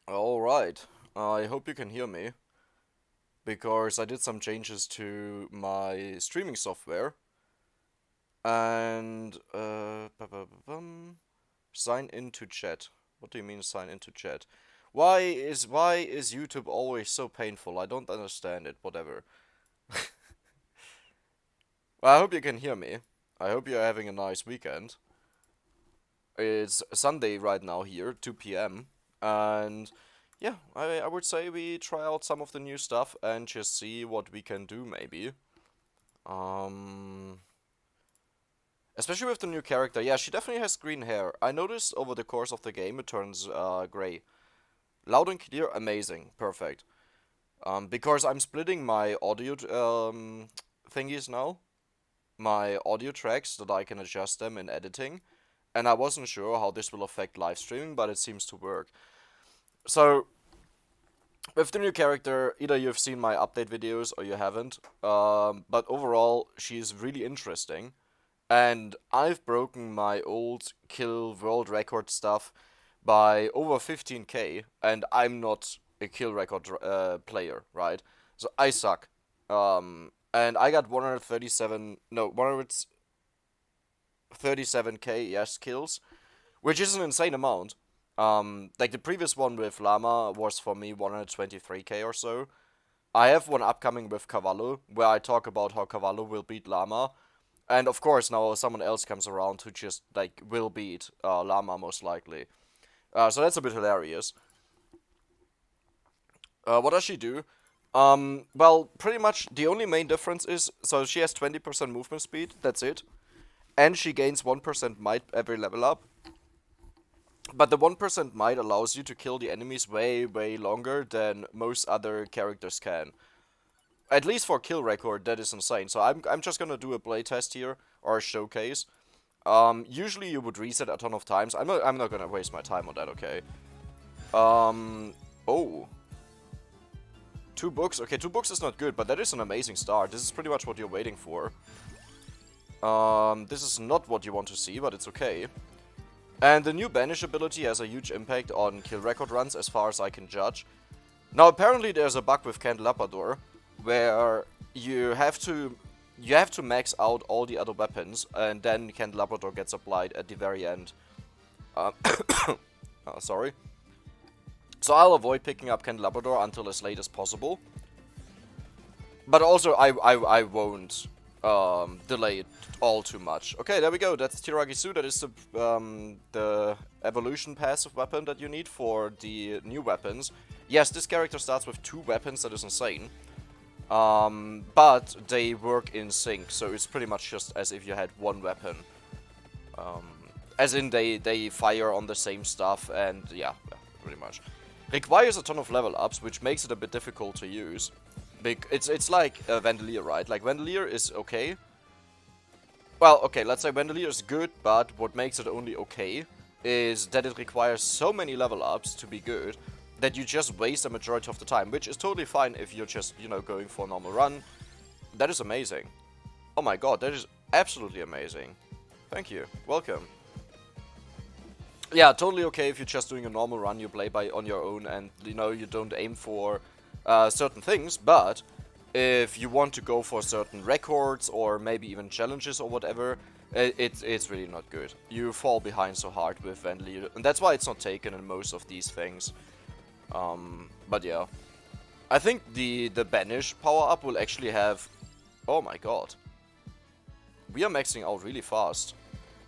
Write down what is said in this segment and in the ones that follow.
Alright, I hope you can hear me, because I did some changes to my streaming software, and, sign into chat. What do you mean sign into chat? Why is YouTube always so painful? I don't understand it, whatever. Well, I hope you can hear me. I hope you're having a nice weekend. It's Sunday right now here, 2 p.m. And yeah, I would say we try out some of the new stuff and just see what we can do maybe. Um, Especially with the new character. Yeah, she definitely has green hair. I noticed over the course of the game it turns gray. Loud and clear, amazing, perfect. Because I'm splitting my audio thingies now, my audio tracks that I can adjust them in editing, and I wasn't sure how this will affect live streaming, but it seems to work. So with the new character, either you've seen my update videos or you haven't. But overall, she's really interesting. And I've broken my old kill world record stuff by over 15k, and I'm not a kill record player, right? So I suck. And I got 137, no, 137k, yes, kills, which is an insane amount. Like the previous one with Llama was for me 123k or so. I have one upcoming with Cavallo, where I talk about how Cavallo will beat Llama. And of course, now someone else comes around who just, like, will beat Llama most likely. So that's a bit hilarious. What does she do? Well, pretty much the only main difference is, so she has 20% movement speed, that's it. And she gains 1% might every level up. But the 1% might allows you to kill the enemies way, way longer than most other characters can. At least for kill record, that is insane. So I'm just gonna do a playtest here, or a showcase. Usually you would reset a ton of times. I'm not gonna waste my time on that, okay? Oh. 2 books. Okay, 2 books is not good, but that is an amazing start. This is pretty much what you're waiting for. This is not what you want to see, but it's okay. And the new banish ability has a huge impact on kill record runs as far as I can judge. Now apparently there's a bug with Candelapador where you have to max out all the other weapons and then Candelapador gets applied at the very end. Uh, sorry. So I'll avoid picking up Candelapador until as late as possible. But also I won't delay it all too much. Okay, there we go. That's Tiragisu. That is the evolution passive weapon that you need for the new weapons. Yes, this character starts with 2 weapons. That is insane. But they work in sync, so it's pretty much just as if you had 1 weapon. As in they fire on the same stuff, and yeah, pretty much. Requires a ton of level ups, which makes it a bit difficult to use. It's like Vandalier, right? Like Vandalier is okay. Well, okay, let's say Vandalier is good, but what makes it only okay is that it requires so many level ups to be good that you just waste a majority of the time, which is totally fine if you're just, going for a normal run. That is amazing. Oh my god, that is absolutely amazing. Thank you. Welcome. Yeah, totally okay if you're just doing a normal run, you play on your own, and you don't aim for certain things, but if you want to go for certain records or maybe even challenges or whatever, it's really not good. You fall behind so hard with Vandalier, and that's why it's not taken in most of these things. But yeah, I think the banish power up will actually have. Oh my god, we are maxing out really fast.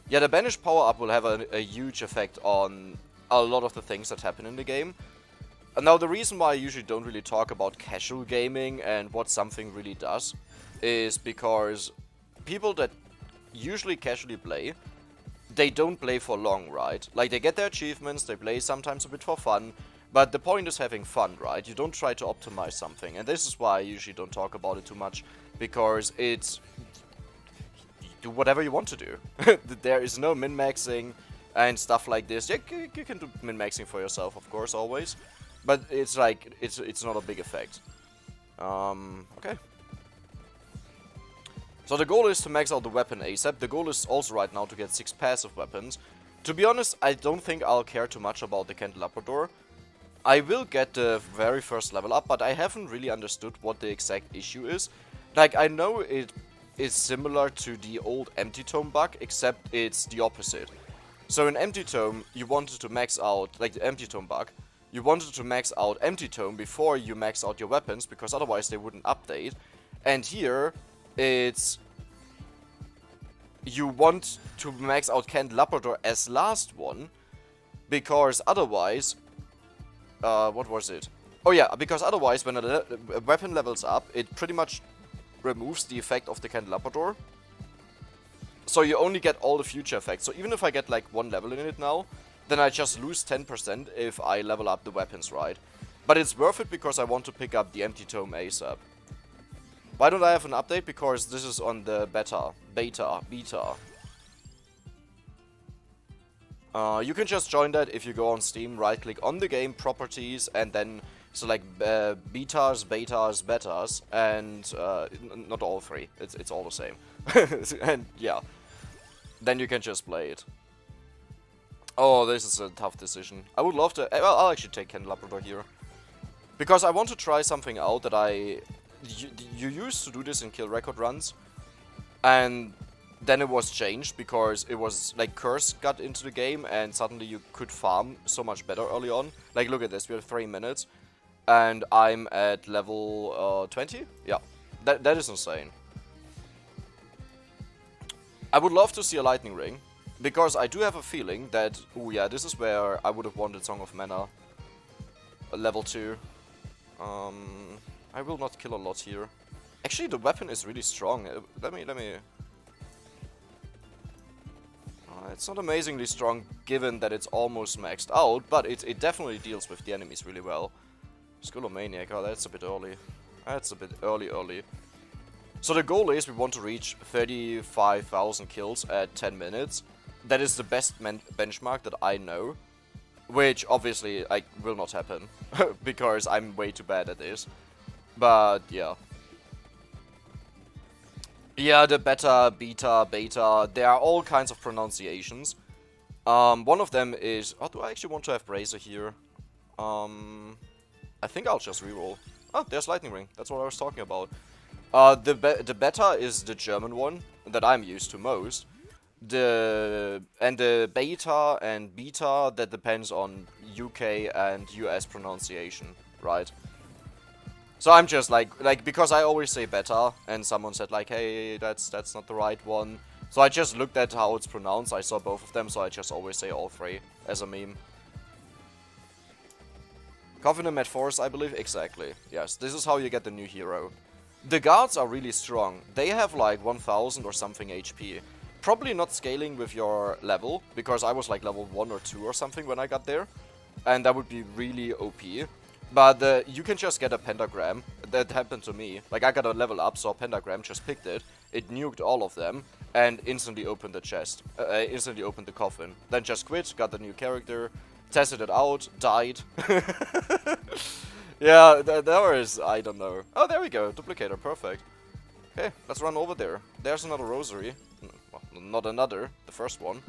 Yeah, the banish power up will have a huge effect on a lot of the things that happen in the game. And now the reason why I usually don't really talk about casual gaming and what something really does is because people that usually casually play, they don't play for long, right? Like, they get their achievements, they play sometimes a bit for fun, but the point is having fun, right? You don't try to optimize something, and this is why I usually don't talk about it too much, because it's do whatever you want to do. There is no min-maxing and stuff like this. Yeah, you can do min-maxing for yourself, of course, always. But it's like, it's not a big effect. Okay. So the goal is to max out the weapon ASAP. The goal is also right now to get 6 passive weapons. To be honest, I don't think I'll care too much about the Candelabrador. I will get the very first level up, but I haven't really understood what the exact issue is. Like, I know it is similar to the old Empty Tome bug, except it's the opposite. So in Empty Tome, you wanted to max out, like the Empty Tome bug, you wanted to max out Empty Tome before you max out your weapons, because otherwise they wouldn't update. And here, it's... you want to max out Candelabrador as last one, because otherwise... what was it? Oh yeah, because otherwise when a weapon levels up, it pretty much removes the effect of the Candelabrador. So you only get all the future effects. So even if I get like 1 level in it now, then I just lose 10% if I level up the weapons right. But it's worth it because I want to pick up the Empty Tome ASAP. Why don't I have an update? Because this is on the beta. You can just join that if you go on Steam, right click on the game, properties, and then select betas, betas, and not all 3, it's all the same. And yeah, then you can just play it. Oh, this is a tough decision. I would love to, well, I'll actually take Candelabrador here. Because I want to try something out that you used to do this in kill record runs, and then it was changed because it was like Curse got into the game and suddenly you could farm so much better early on. Like look at this, we have 3 minutes and I'm at level 20? Yeah, that is insane. I would love to see a lightning ring because I do have a feeling that, oh yeah, this is where I would have wanted Song of Mana. Level 2. I will not kill a lot here. Actually the weapon is really strong. Let me it's not amazingly strong given that it's almost maxed out, but it definitely deals with the enemies really well. Skullomaniac, oh that's a bit early. That's a bit early. So the goal is we want to reach 35,000 kills at 10 minutes. That is the best benchmark that I know. Which obviously will not happen, because I'm way too bad at this. But yeah. Yeah, the beta, beta, there are all kinds of pronunciations. One of them is... oh, do I actually want to have Bracer here? I think I'll just reroll. Oh, there's Lightning Ring. That's what I was talking about. The beta is the German one that I'm used to most. The beta and beta, that depends on UK and US pronunciation, right? So I'm just like because I always say beta, and someone said like, hey, that's not the right one. So I just looked at how it's pronounced, I saw both of them, so I just always say all 3 as a meme. Covenant at Force, I believe, exactly. Yes, this is how you get the new hero. The guards are really strong. They have like 1000 or something HP. Probably not scaling with your level, because I was like level 1 or 2 or something when I got there. And that would be really OP. But you can just get a pentagram. That happened to me. Like I got a level up, saw a pentagram, just picked it. It nuked all of them and instantly opened the chest. Instantly opened the coffin. Then just quit, got the new character, tested it out, died. Yeah, there is, I don't know. Oh, there we go, duplicator, perfect. Okay, let's run over there. There's another rosary. Well, not another, the first one.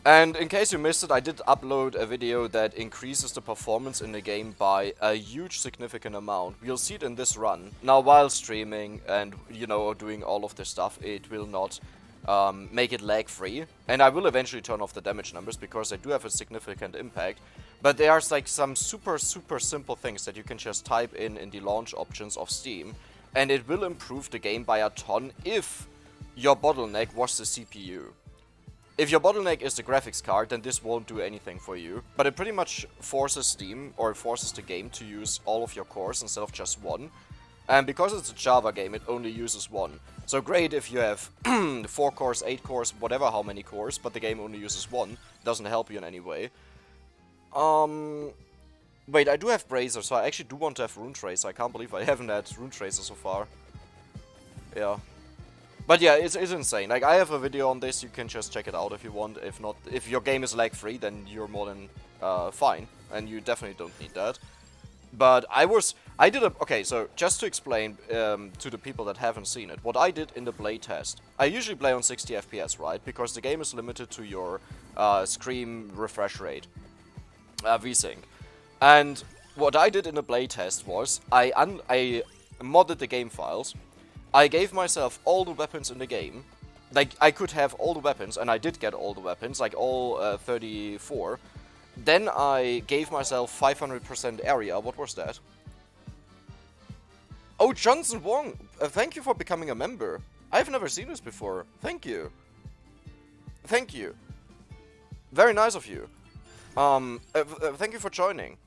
And in case you missed it, I did upload a video that increases the performance in the game by a huge significant amount. You'll see it in this run. Now while streaming and, you know, doing all of this stuff, it will not make it lag free. And I will eventually turn off the damage numbers because they do have a significant impact. But there's like some super simple things that you can just type in the launch options of Steam. And it will improve the game by a ton if your bottleneck was the CPU. If your bottleneck is the graphics card, then this won't do anything for you. But it pretty much forces Steam, or forces the game to use all of your cores instead of just 1. And because it's a Java game, it only uses 1. So great if you have 4 cores, 8 cores, whatever how many cores, but the game only uses 1. Doesn't help you in any way. Wait, I do have Bracer, so I actually do want to have Rune Tracer. I can't believe I haven't had Rune Tracer so far. Yeah. But yeah, it's insane. Like, I have a video on this, you can just check it out if you want. If not, if your game is lag-free, then you're more than fine. And you definitely don't need that. But I was I did a... Okay, so just to explain to the people that haven't seen it, what I did in the playtest. I usually play on 60 FPS, right? Because the game is limited to your screen refresh rate, VSync. And what I did in the playtest was I modded the game files. I gave myself all the weapons in the game. Like, I could have all the weapons, and I did get all the weapons, like all 34. Then I gave myself 500% area. What was that? Oh, Johnson Wong! Thank you for becoming a member. I've never seen this before. Thank you. Thank you. Very nice of you. Thank you for joining.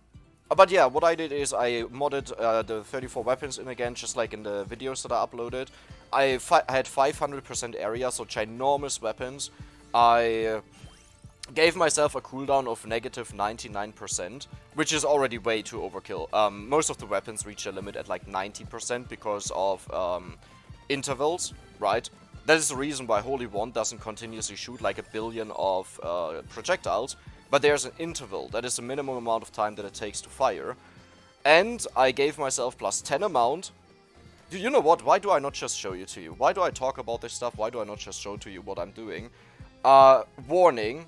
But yeah, what I did is I modded the 34 weapons in again, just like in the videos that I uploaded. I had 500% area, so ginormous weapons. I gave myself a cooldown of negative 99%, which is already way too overkill. Most of the weapons reach a limit at like 90% because of intervals, right? That is the reason why Holy Wand doesn't continuously shoot like a billion of projectiles, but there's an interval. That is the minimum amount of time that it takes to fire. And I gave myself plus 10 amount. You know what? Why do I not just show it to you? Why do I talk about this stuff? Why do I not just show to you what I'm doing? Warning.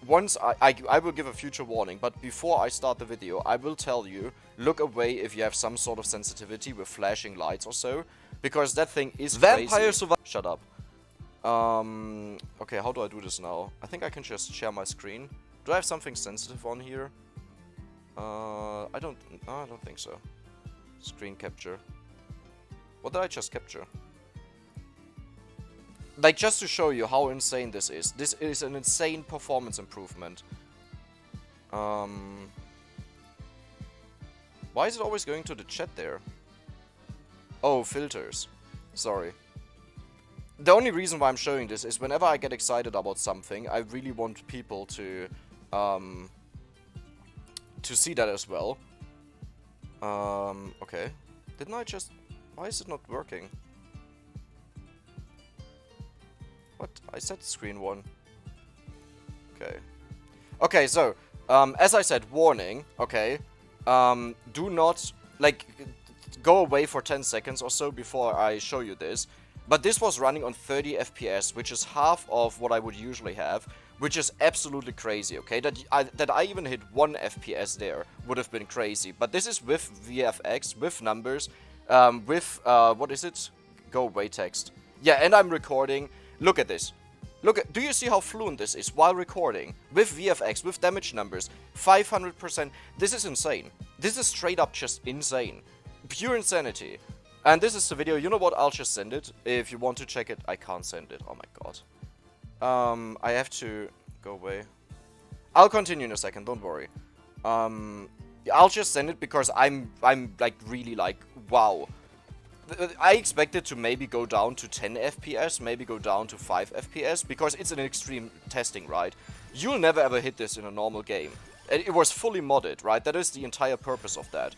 Once I will give a future warning, but before I start the video, I will tell you, look away if you have some sort of sensitivity with flashing lights or so, because that thing is crazy. Shut up. Okay, how do I do this now? I think I can just share my screen. Do I have something sensitive on here? I don't think so. Screen capture. What did I just capture? Like, just to show you how insane this is. This is an insane performance improvement. Why is it always going to the chat there? Oh, filters. Sorry. The only reason why I'm showing this is whenever I get excited about something, I really want people to see that as well. Okay. Didn't I just... Why is it not working? What? I set screen 1. Okay. Okay, so, as I said, warning, okay? Do not, like, go away for 10 seconds or so before I show you this. But this was running on 30 FPS, which is half of what I would usually have, which is absolutely crazy, okay? That I even hit 1 FPS there would have been crazy. But this is with VFX, with numbers, with, what is it? Go away text. Yeah, and I'm recording. Look at this. Do you see how fluent this is while recording? With VFX, with damage numbers, 500%. This is insane. This is straight up just insane. Pure insanity. And this is the video. You know what? I'll just send it. If you want to check it, I can't send it. Oh my god. I have to go away. I'll continue in a second. Don't worry. I'll just send it because I'm like really like, wow. I expected to maybe go down to 10 FPS, maybe go down to 5 FPS, because it's an extreme testing, right? You'll never ever hit this in a normal game. It was fully modded, right? That is the entire purpose of that.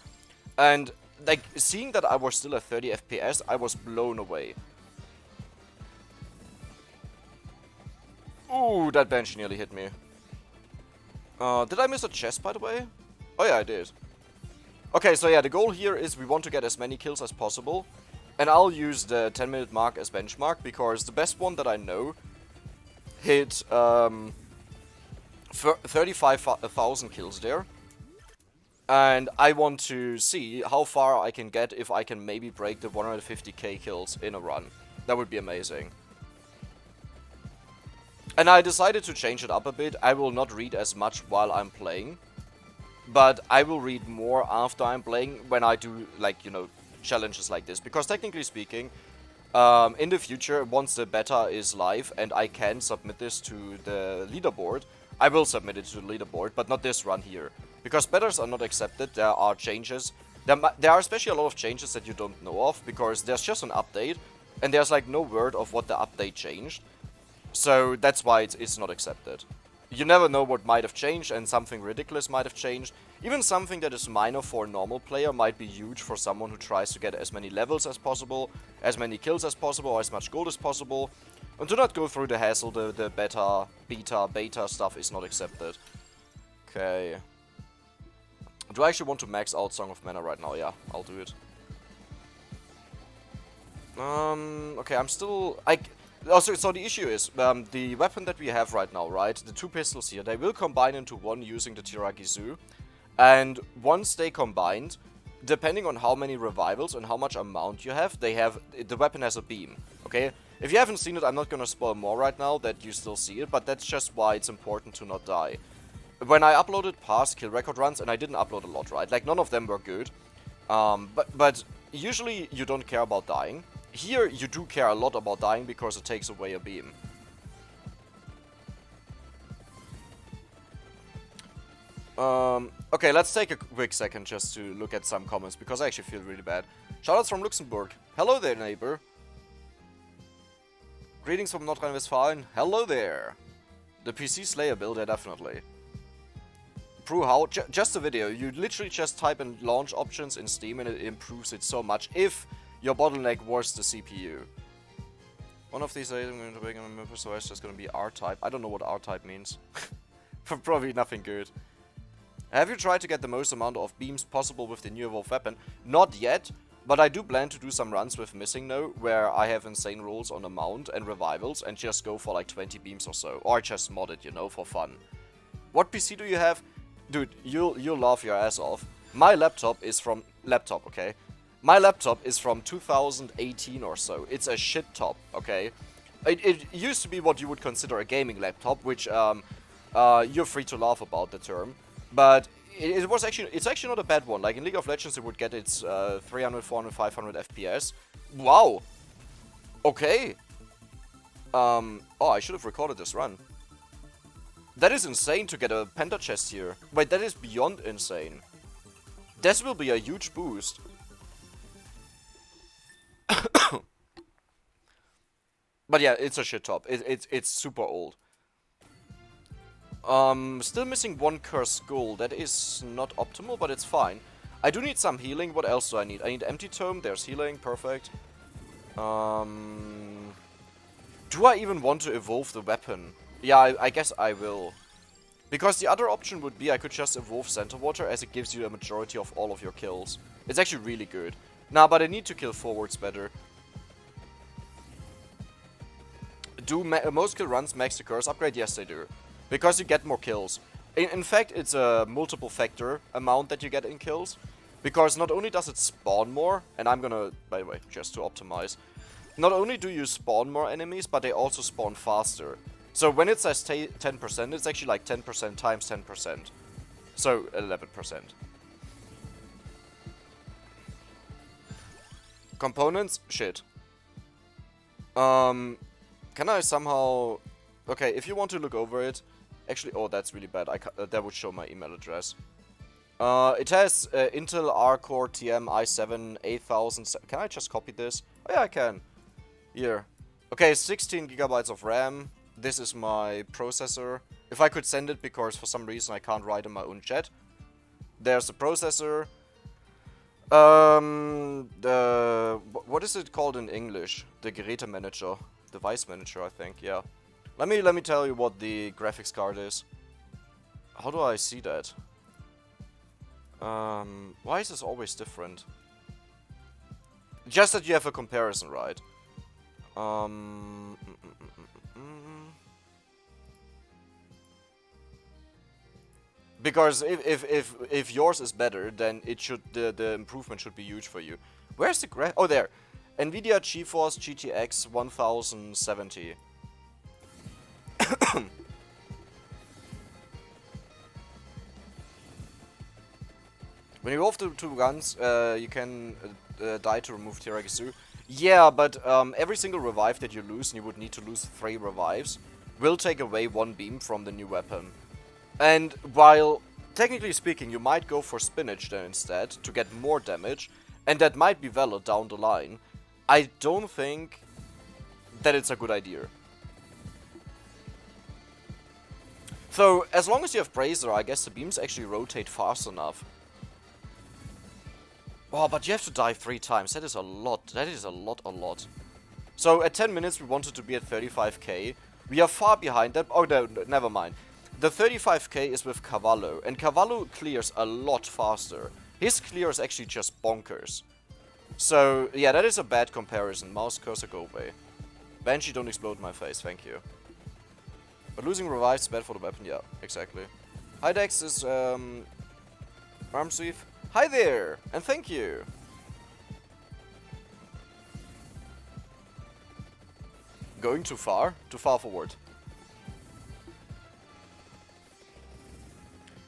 And, like, seeing that I was still at 30 FPS, I was blown away. Ooh, that bench nearly hit me. Did I miss a chest, by the way? Oh yeah, I did. Okay, so yeah, the goal here is we want to get as many kills as possible. And I'll use the 10-minute mark as benchmark, because the best one that I know hit 35,000 kills there. And I want to see how far I can get if I can maybe break the 150k kills in a run. That would be amazing. And I decided to change it up a bit. I will not read as much while I'm playing. But I will read more after I'm playing when I do, like, you know, challenges like this. Because technically speaking, in the future, once the beta is live and I can submit this to the leaderboard, I will submit it to the leaderboard, but not this run here. Because betas are not accepted, there are changes. There are especially a lot of changes that you don't know of, because there's just an update, and there's like no word of what the update changed. So that's why it's not accepted. You never know what might have changed, and something ridiculous might have changed. Even something that is minor for a normal player might be huge for someone who tries to get as many levels as possible, as many kills as possible, or as much gold as possible. And do not go through the hassle, the beta stuff is not accepted. Okay. Do I actually want to max out Song of Mana right now? Yeah, I'll do it. Okay, I'm still... Also, so the issue is, the weapon that we have right now, right? The two pistols here, they will combine into one using the Tiragisu. And once they combined, depending on how many revivals and how much amount you have, the weapon has a beam, okay? If you haven't seen it, I'm not gonna spoil more right now that you still see it, but that's just why it's important to not die. When I uploaded past kill record runs, and I didn't upload a lot, right? Like, none of them were good. But usually you don't care about dying. Here, you do care a lot about dying because it takes away a beam. Okay, let's take a quick second just to look at some comments, because I actually feel really bad. Shoutouts from Luxembourg. Hello there, neighbor. Greetings from North Rhine-Westphalia. Hello there. The PC Slayer builder, definitely. Brew how? Just a video. You literally just type in launch options in Steam and it improves it so much if your bottleneck was the CPU. One of these days I'm going to make a member, so it's just going to be R-type. I don't know what R-type means. Probably nothing good. Have you tried to get the most amount of beams possible with the new evolved weapon? Not yet, but I do plan to do some runs with Missing No, where I have insane rolls on amount and revivals and just go for like 20 beams or so. Or just mod it, you know, for fun. What PC do you have? Dude, you'll laugh your ass off. My laptop is from... Laptop, okay? My laptop is from 2018 or so. It's a shit top, okay? It used to be what you would consider a gaming laptop, which you're free to laugh about the term. But it's actually not a bad one. Like in League of Legends it would get its 300, 400, 500 FPS. Wow! Okay. Oh, I should have recorded this run. That is insane to get a Penta chest here. Wait, that is beyond insane. This will be a huge boost. But yeah, it's a shit top. It's super old. Still missing one cursed skull. That is not optimal, but it's fine. I do need some healing. What else do I need? I need empty tome. There's healing. Perfect. Do I even want to evolve the weapon? Yeah, I guess I will. Because the other option would be I could just evolve Center Water, as it gives you a majority of all of your kills. It's actually really good. Nah, but I need to kill forwards better. Do most kill runs max the curse upgrade? Yes, they do. Because you get more kills. In fact, it's a multiple factor amount that you get in kills. Because not only does it spawn more, and I'm gonna, by the way, just to optimize. Not only do you spawn more enemies, but they also spawn faster. So when it says 10%, it's actually like 10% times 10%. So 11%. Components? Shit. Can I somehow... Okay, if you want to look over it... Actually, oh, that's really bad. That would show my email address. It has Intel R-Core TM i7 8000... Can I just copy this? Oh yeah, I can. Here. Okay, 16 gigabytes of RAM. This is my processor. If I could send it, because for some reason I can't write in my own chat. There's the processor. What is it called in English? The Geräte Manager. Device Manager, I think, yeah. Let me tell you what the graphics card is. How do I see that? Why is this always different? Just that you have a comparison, right? Because if yours is better, then it should the improvement should be huge for you. Where's the graph? Oh, there. Nvidia GeForce GTX 1070. When you evolve the two guns, you can die to remove Tiragisu. Yeah, but every single revive that you lose, and you would need to lose 3 revives, will take away 1 beam from the new weapon. And while, technically speaking, you might go for Spinach then instead, to get more damage, and that might be valid down the line, I don't think that it's a good idea. So, as long as you have Brazier, I guess the beams actually rotate fast enough. Oh, but you have to die 3 times. That is a lot. That is a lot. So, at 10 minutes, we wanted to be at 35k. We are far behind them. Oh, no, never mind. the 35k is with Cavallo, and Cavallo clears a lot faster. His clear is actually just bonkers. So, yeah, that is a bad comparison. Mouse cursor, go away. Banshee, don't explode my face, thank you. But losing revives is bad for the weapon, yeah, exactly. Hi Dex is, Armsweep. Hi there, and thank you. Going too far? Too far forward.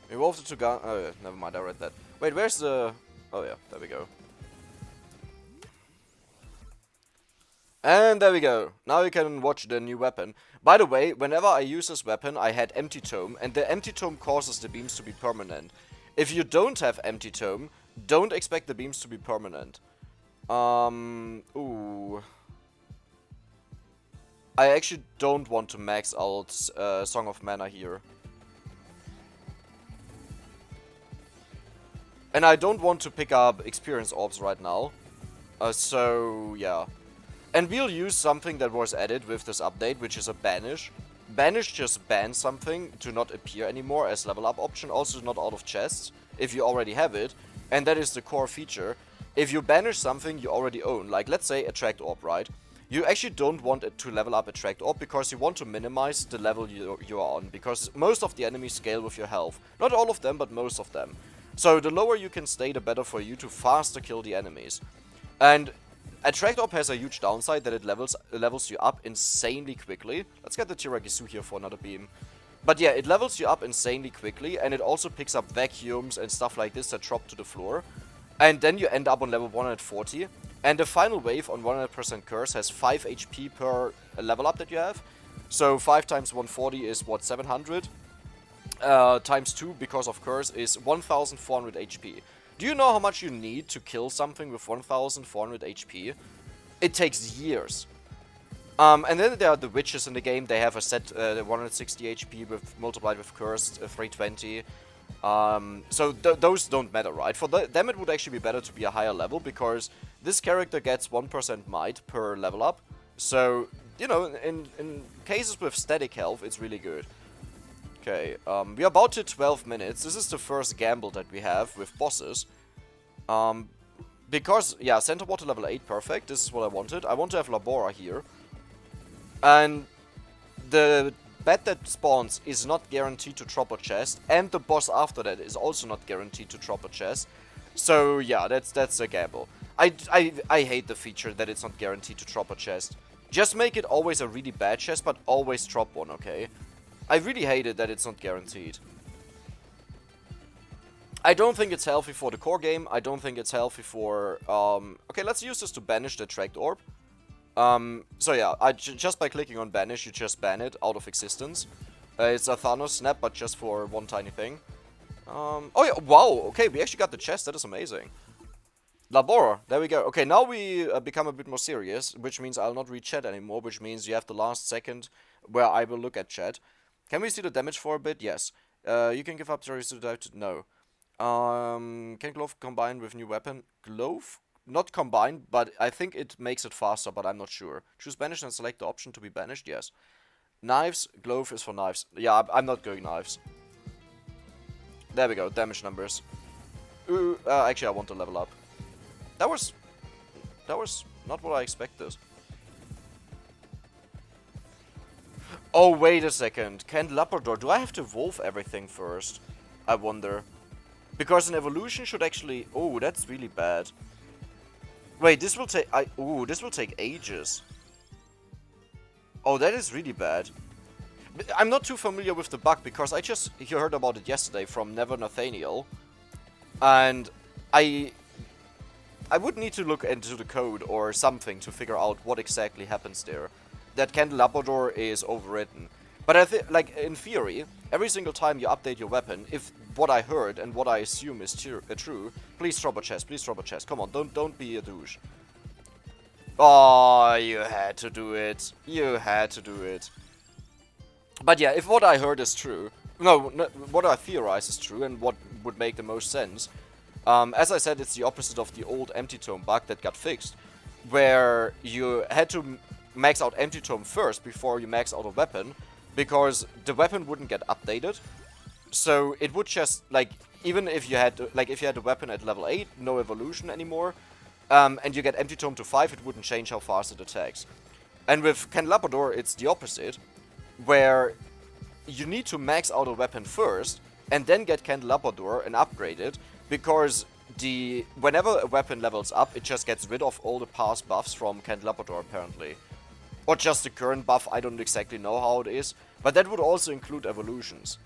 Evolve the two gun. Oh, yeah, never mind, I read that. Wait, where's the. Oh, yeah, there we go. And there we go. Now you can watch the new weapon. By the way, whenever I use this weapon, I had Empty Tome, and the Empty Tome causes the beams to be permanent. If you don't have Empty Tome, don't expect the beams to be permanent. Ooh. I actually don't want to max out Song of Mana here. And I don't want to pick up Experience Orbs right now. So, yeah. And we'll use something that was added with this update, which is a Banish. Banish just bans something to not appear anymore as level up option, also not out of chests, if you already have it. And that is the core feature. If you banish something you already own, like let's say Attract Orb, right? You actually don't want it to level up Attract Orb because you want to minimize the level you are on, because most of the enemies scale with your health. Not all of them, but most of them. So the lower you can stay, the better for you to faster kill the enemies. And Attract Orb has a huge downside that it levels you up insanely quickly. Let's get the Tiragisu here for another beam. But yeah, it levels you up insanely quickly, and it also picks up vacuums and stuff like this that drop to the floor. And then you end up on level 140. And the final wave on 100% curse has 5 HP per level up that you have. So 5 times 140 is what, 700? Times 2 because of curse is 1400 HP. Do you know how much you need to kill something with 1400 HP? It takes years. And then there are the witches in the game. They have a set 160 HP with multiplied with curse 320. So those don't matter, right? For them it would actually be better to be a higher level, because this character gets 1% might per level up. So, you know, in cases with static health, it's really good. Okay, we are about to 12 minutes. This is the first gamble that we have with bosses. Because, yeah, Center Water level 8, perfect. This is what I wanted. I want to have Labora here. And the bed that spawns is not guaranteed to drop a chest, and the boss after that is also not guaranteed to drop a chest. So, yeah, that's a gamble. I hate the feature that it's not guaranteed to drop a chest. Just make it always a really bad chest, but always drop one, okay? I really hate it that it's not guaranteed. I don't think it's healthy for the core game. I don't think it's healthy for... Okay, let's use this to banish the Attract Orb. So yeah, just by clicking on banish, you just ban it out of existence. It's a Thanos snap, but just for one tiny thing. Oh yeah, wow, okay, we actually got the chest. That is amazing. Labora, there we go. Okay, now we become a bit more serious, which means I'll not read chat anymore, which means you have the last second where I will look at chat. Can we see the damage for a bit? Yes. You can give up to no. Can Glove combine with new weapon? Glove? Not combined, but I think it makes it faster, but I'm not sure. Choose banish and select the option to be banished, yes. Knives, Glove is for knives. Yeah, I'm not going knives. There we go, damage numbers. Actually, I want to level up. That was not what I expected. Oh, wait a second. Candelabrador, do I have to evolve everything first? I wonder. Because an evolution should actually... Oh, that's really bad. Wait, this will take... this will take ages. Oh, that is really bad. But I'm not too familiar with the bug, because I just heard about it yesterday from Never Nathaniel. And I would need to look into the code or something to figure out what exactly happens there. That Candelabrador is overwritten. But I think, like, in theory, every single time you update your weapon, if what I heard and what I assume is true, please drop a chest, please drop a chest. Come on, don't be a douche. Oh, you had to do it. You had to do it. But yeah, if what I heard is true, no, what I theorize is true and what would make the most sense, as I said, it's the opposite of the old Empty Tome bug that got fixed, where you had to max out Empty Tome first before you max out a weapon, because the weapon wouldn't get updated. So it would just, like, even if you had, a weapon at level 8, no evolution anymore, and you get Empty Tome to 5, it wouldn't change how fast it attacks. And with Candelabrador, it's the opposite, where you need to max out a weapon first, and then get Candelabrador and upgrade it, because whenever a weapon levels up, it just gets rid of all the past buffs from Candelabrador, apparently. Or just the current buff, I don't exactly know how it is, but that would also include evolutions.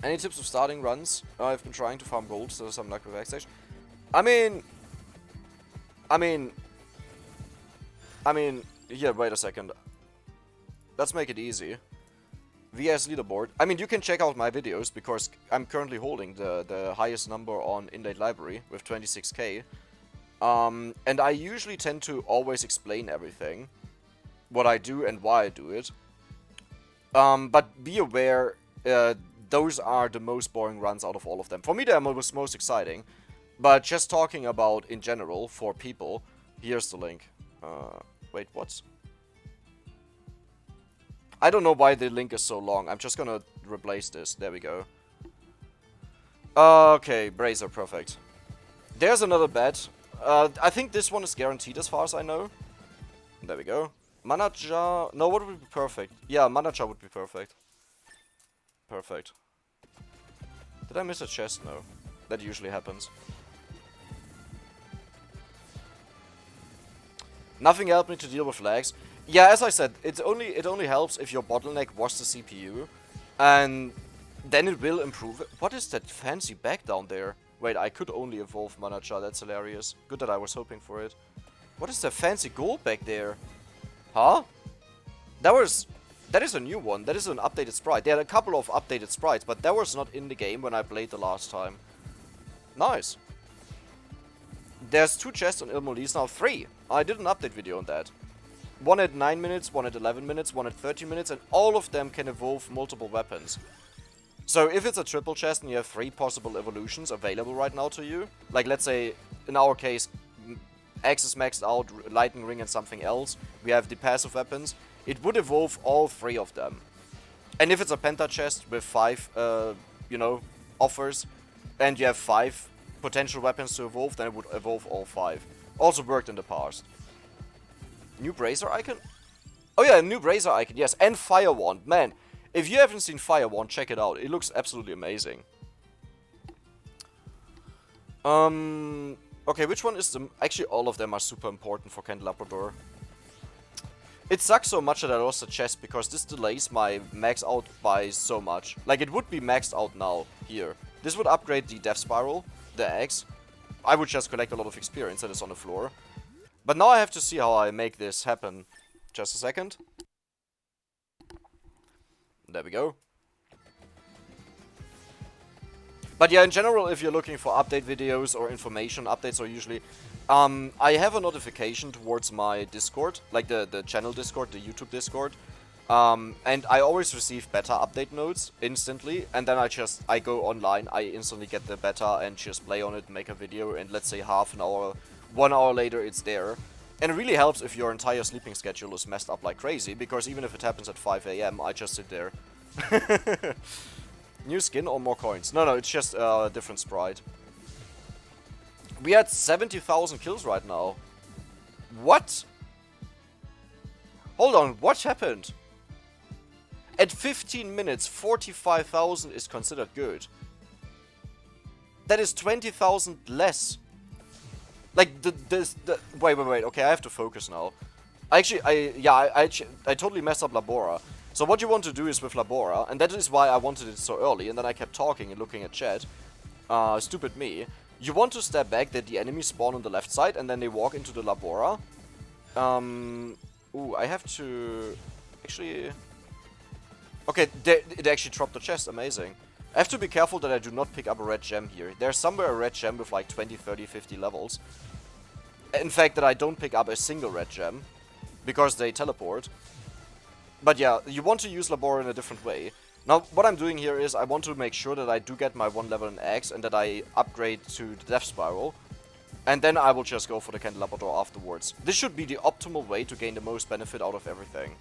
Any tips of starting runs? I've been trying to farm gold, so some luck with backstage. I mean, here, wait a second. Let's make it easy. VS leaderboard. I mean, you can check out my videos, because I'm currently holding the highest number on Inlate Library with 26k. And I usually tend to always explain everything. What I do and why I do it. But be aware, those are the most boring runs out of all of them. For me, they're most exciting. But just talking about in general, for people, here's the link. Wait, what? I don't know why the link is so long. I'm just gonna replace this. There we go. Okay, Bracer, perfect. There's another bet. I think this one is guaranteed as far as I know. There we go. Mana Jar... No, what would be perfect? Yeah, Mana Jar would be perfect. Perfect. Did I miss a chest? No. That usually happens. Nothing helped me to deal with lags. Yeah, as I said, it only helps if your bottleneck was the CPU, and then it will improve it. What is that fancy bag down there? Wait, I could only evolve Mana Jar, that's hilarious. Good that I was hoping for it. What is that fancy gold back there? Huh? That is a new one, that is an updated sprite. They had a couple of updated sprites, but that was not in the game when I played the last time. Nice. There's 2 chests on Ilmolis now, 3. I did an update video on that. One at 9 minutes, one at 11 minutes, one at 13 minutes, and all of them can evolve multiple weapons. So if it's a triple chest and you have 3 possible evolutions available right now to you, like let's say, in our case, Axe is maxed out, Lightning Ring and something else, we have the passive weapons, it would evolve all 3 of them. And if it's a penta chest with 5, offers, and you have 5 potential weapons to evolve, then it would evolve all 5. Also worked in the past. New Bracer icon? Oh yeah, new Bracer icon, yes. And Fire Wand. Man, if you haven't seen Fire Wand, check it out. It looks absolutely amazing. Okay, which one is the... Actually, all of them are super important for Candelabrador. It sucks so much that I lost the chest, because this delays my max out by so much. Like, it would be maxed out now, here. This would upgrade the Death Spiral, the axe. I would just collect a lot of experience that is on the floor. But now I have to see how I make this happen. Just a second. There we go. But yeah, in general, if you're looking for update videos or information updates, or usually... I have a notification towards my Discord, like the channel Discord, the YouTube Discord. And I always receive beta update notes instantly, and then I go online, I instantly get the beta and just play on it, make a video, and let's say half an hour, 1 hour later it's there. And it really helps if your entire sleeping schedule is messed up like crazy, because even if it happens at 5 AM, I just sit there. New skin or more coins? No, it's just a different sprite. We had 70,000 kills right now. What? Hold on, what happened? At 15 minutes, 45,000 is considered good. That is 20,000 less. Like, wait, okay, I have to focus now. I totally messed up Labora. So what you want to do is with Labora, and that is why I wanted it so early, and then I kept talking and looking at chat. Stupid me. You want to step back, that the enemies spawn on the left side, and then they walk into the Labora. Ooh, I have to... Actually... Okay, it actually dropped the chest, amazing. I have to be careful that I do not pick up a red gem here. There's somewhere a red gem with like 20, 30, 50 levels. In fact, that I don't pick up a single red gem, because they teleport. But yeah, you want to use Labora in a different way. Now, what I'm doing here is I want to make sure that I do get my 1 level in Axe, and that I upgrade to the Death Spiral. And then I will just go for the Candelabrador afterwards. This should be the optimal way to gain the most benefit out of everything.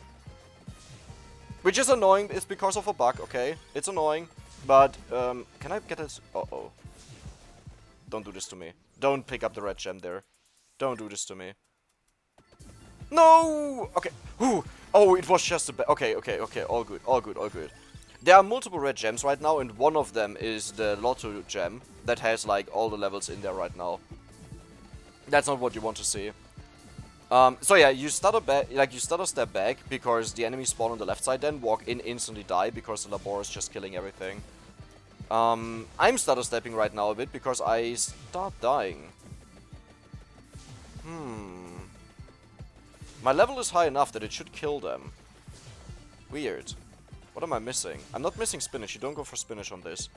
Which is annoying, it's because of a bug, okay? It's annoying, but, can I get this? Uh-oh. Don't do this to me. Don't pick up the red gem there. Don't do this to me. No! Okay. Ooh. Oh, it was just a okay, okay, okay. All good, all good, all good. There are multiple red gems right now, and one of them is the Lotto gem that has, like, all the levels in there right now. That's not what you want to see. So yeah, you stutter back, like, you stutter step back because the enemies spawn on the left side, then walk in, instantly die because the Labor is just killing everything. I'm stutter stepping right now a bit because I start dying. My level is high enough that it should kill them. Weird. What am I missing? I'm not missing spinach. You don't go for spinach on this.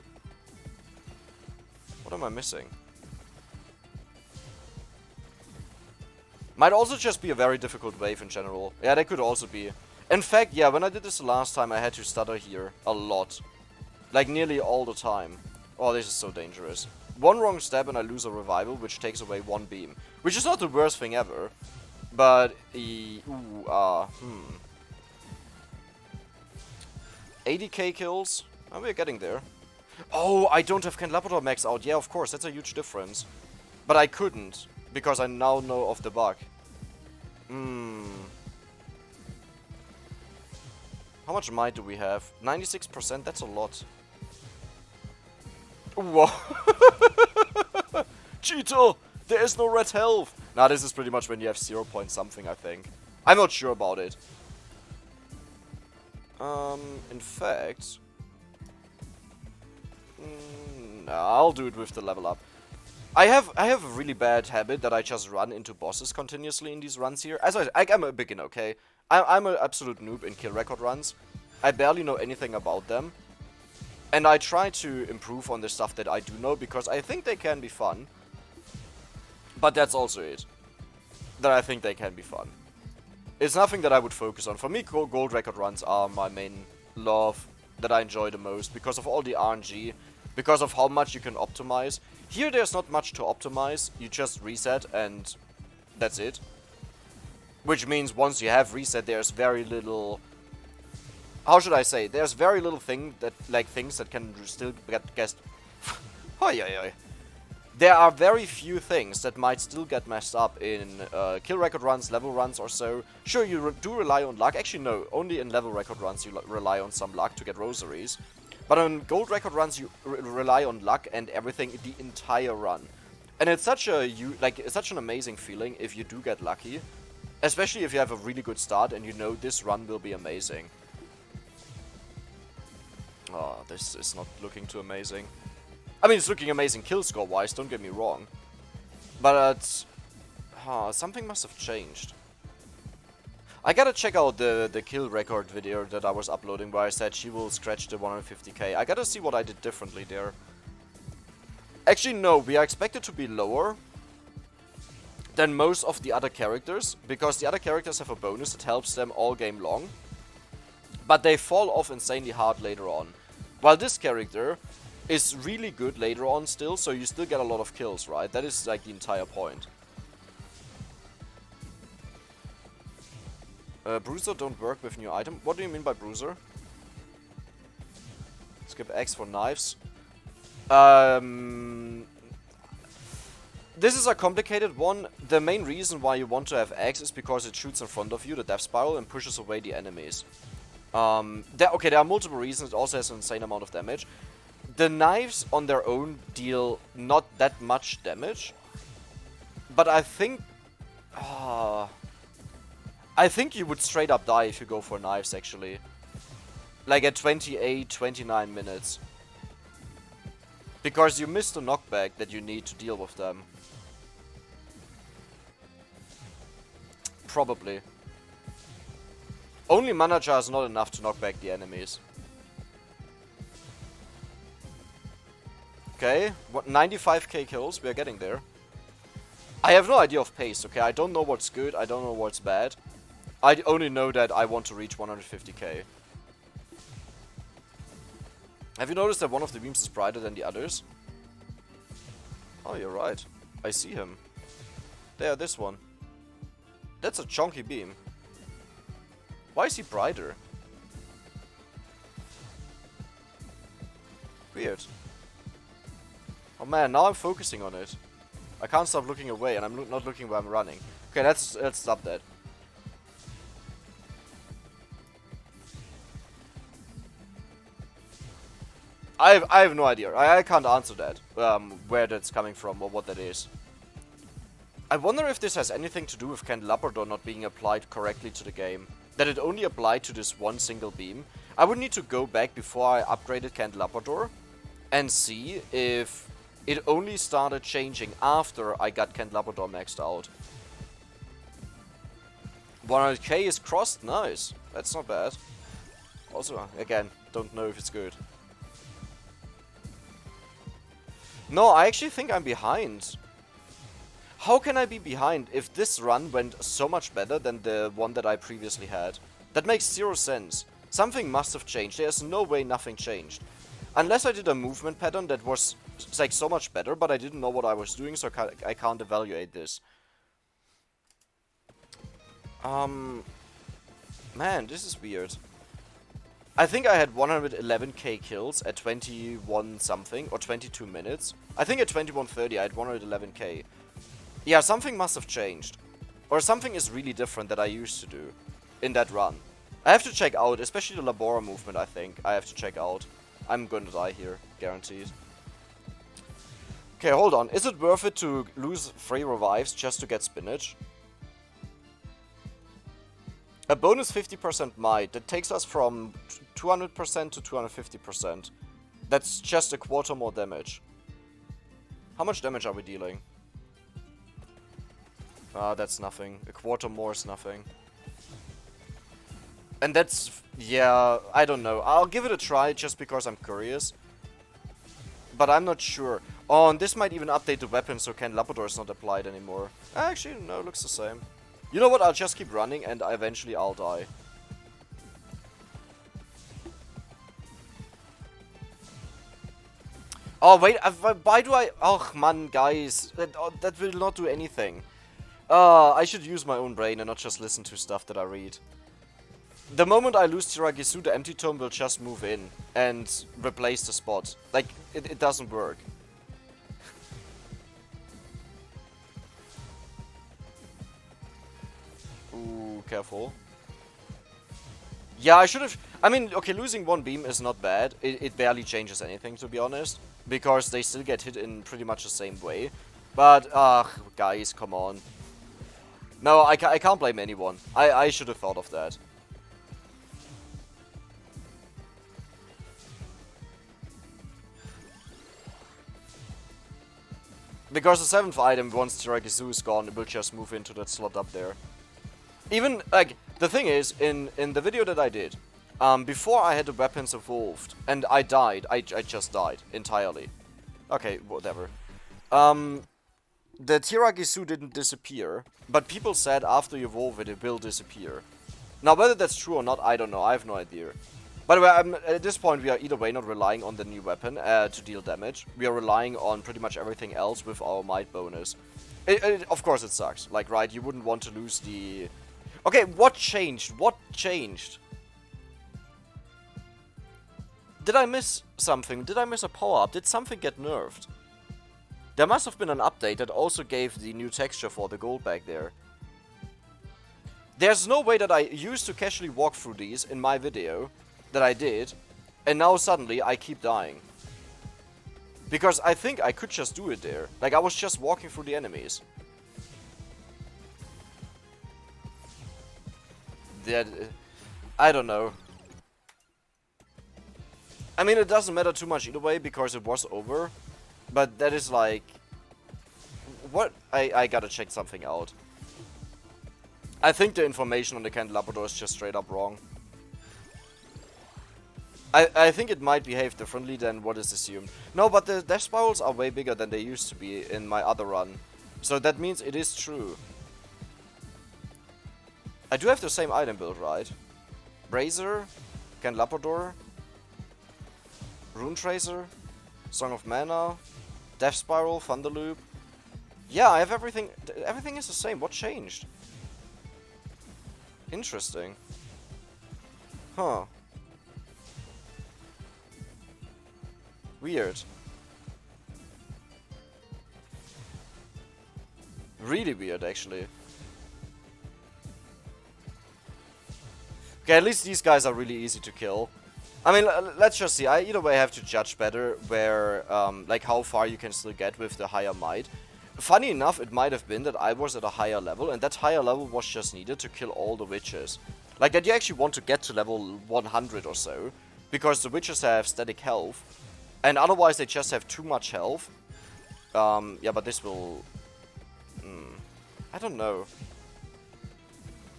What am I missing? Might also just be a very difficult wave in general. Yeah, that could also be. In fact, yeah, when I did this the last time, I had to stutter here a lot. Like, nearly all the time. Oh, this is so dangerous. One wrong step and I lose a revival, which takes away one beam. Which is not the worst thing ever. But, 80k kills? Oh, we're getting there. Oh, I don't have Candelabra max out. Yeah, of course, that's a huge difference. But I couldn't, because I now know of the bug. How much might do we have? 96%? That's a lot. Whoa. Cheeto! There is no red health! Nah, this is pretty much when you have 0 point something, I think. I'm not sure about it. In fact... I'll do it with the level up. I have a really bad habit that I just run into bosses continuously in these runs here. I'm a beginner, okay? I'm an absolute noob in kill record runs. I barely know anything about them. And I try to improve on the stuff that I do know because I think they can be fun. But that's also it. That I think they can be fun. It's nothing that I would focus on. For me, gold record runs are my main love that I enjoy the most because of all the RNG, because of how much you can optimize. Here there's not much to optimize, you just reset and that's it. Which means once you have reset, there's very little... How should I say? There's very little things that can still get guessed. There are very few things that might still get messed up in kill record runs, level runs or so. Sure, you do rely on luck. Actually, no. Only in level record runs you rely on some luck to get rosaries. But on gold record runs, you rely on luck and everything the entire run. And it's such it's such an amazing feeling if you do get lucky. Especially if you have a really good start and you know this run will be amazing. Oh, this is not looking too amazing. I mean, it's looking amazing kill score wise, don't get me wrong. But something must have changed. I gotta check out the kill record video that I was uploading where I said she will scratch the 150k. I gotta see what I did differently there. Actually, no, we are expected to be lower than most of the other characters, because the other characters have a bonus that helps them all game long. But they fall off insanely hard later on. While this character is really good later on still, so you still get a lot of kills, right? That is like the entire point. Bruiser don't work with new item. What do you mean by Bruiser? Skip X for knives. This is a complicated one. The main reason why you want to have X is because it shoots in front of you, the death spiral, and pushes away the enemies. There are multiple reasons. It also has an insane amount of damage. The knives on their own deal not that much damage. But I think... I think you would straight up die if you go for knives, actually. Like at 28, 29 minutes. Because you miss the knockback that you need to deal with them. Probably. Only mana jar is not enough to knock back the enemies. Okay, what 95k kills, we are getting there. I have no idea of pace, okay? I don't know what's good, I don't know what's bad. I only know that I want to reach 150k. Have you noticed that one of the beams is brighter than the others? Oh, you're right. I see him. There, this one. That's a chunky beam. Why is he brighter? Weird. Oh man, now I'm focusing on it. I can't stop looking away, and I'm not looking where I'm running. Okay, let's stop that. I have no idea. I can't answer that. Where that's coming from or what that is. I wonder if this has anything to do with Candelabrador not being applied correctly to the game. That it only applied to this one single beam. I would need to go back before I upgraded Candelabrador and see if it only started changing after I got Candelabrador maxed out. 100k is crossed? Nice. That's not bad. Also, again, don't know if it's good. No, I actually think I'm behind. How can I be behind if this run went so much better than the one that I previously had? That makes zero sense. Something must have changed. There's no way nothing changed. Unless I did a movement pattern that was like so much better, but I didn't know what I was doing, so I can't evaluate this. Man, this is weird. I think I had 111k kills at 21 something, or 22 minutes. I think at 21:30 I had 111k. Yeah, something must have changed. Or something is really different that I used to do in that run. I have to check out, especially the Labora movement, I think. I have to check out. I'm gonna die here, guaranteed. Okay, hold on. Is it worth it to lose 3 revives just to get spinach? A bonus 50% might. That takes us from 200% to 250%. That's just a quarter more damage. How much damage are we dealing? Ah, that's nothing. A quarter more is nothing. And that's... yeah, I don't know. I'll give it a try just because I'm curious. But I'm not sure. Oh, and this might even update the weapon so Candelabrador is not applied anymore. Actually, no, it looks the same. You know what, I'll just keep running and eventually I'll die. Oh, wait, why do I... oh, man, guys. That will not do anything. I should use my own brain and not just listen to stuff that I read. The moment I lose Tiragisu, the empty tome will just move in and replace the spot. Like, it doesn't work. Ooh, careful. Yeah, I should have... I mean, okay, losing one beam is not bad. It barely changes anything, to be honest. Because they still get hit in pretty much the same way. But, guys, come on. No, I can't blame anyone. I should have thought of that. Because the 7th item, once Tiragisu is gone, it will just move into that slot up there. Even, like, the thing is, in the video that I did, before I had the weapons evolved, and I died, I just died, entirely. Okay, whatever. The Tiragisu didn't disappear, but people said after you evolve it, it will disappear. Now, whether that's true or not, I don't know, I have no idea. By the way, at this point, we are either way not relying on the new weapon to deal damage. We are relying on pretty much everything else with our might bonus. Of course it sucks, like, right, you wouldn't want to lose the... Okay, what changed? What changed? Did I miss something? Did I miss a power-up? Did something get nerfed? There must have been an update that also gave the new texture for the gold back there. There's no way that I used to casually walk through these in my video, that I did, and now suddenly I keep dying. Because I think I could just do it there. Like, I was just walking through the enemies. That, I don't know. I mean, it doesn't matter too much either way, because it was over. But that is like... what? I gotta check something out. I think the information on the Candelabrador is just straight up wrong. I think it might behave differently than what is assumed. No, but the death spirals are way bigger than they used to be in my other run. So that means it is true. I do have the same item build, right? Brazier, Candelabrador, Rune Tracer, Song of Mana, Death Spiral, Thunderloop. Yeah, I have everything. Everything is the same. What changed? Interesting. Huh. Weird. Really weird, actually. Okay, at least these guys are really easy to kill. I mean, let's just see. I either way have to judge better where, like, how far you can still get with the higher might. Funny enough, it might have been that I was at a higher level, and that higher level was just needed to kill all the witches. Like, that you actually want to get to level 100 or so, because the witches have static health, and otherwise they just have too much health. Yeah, but this will... I don't know.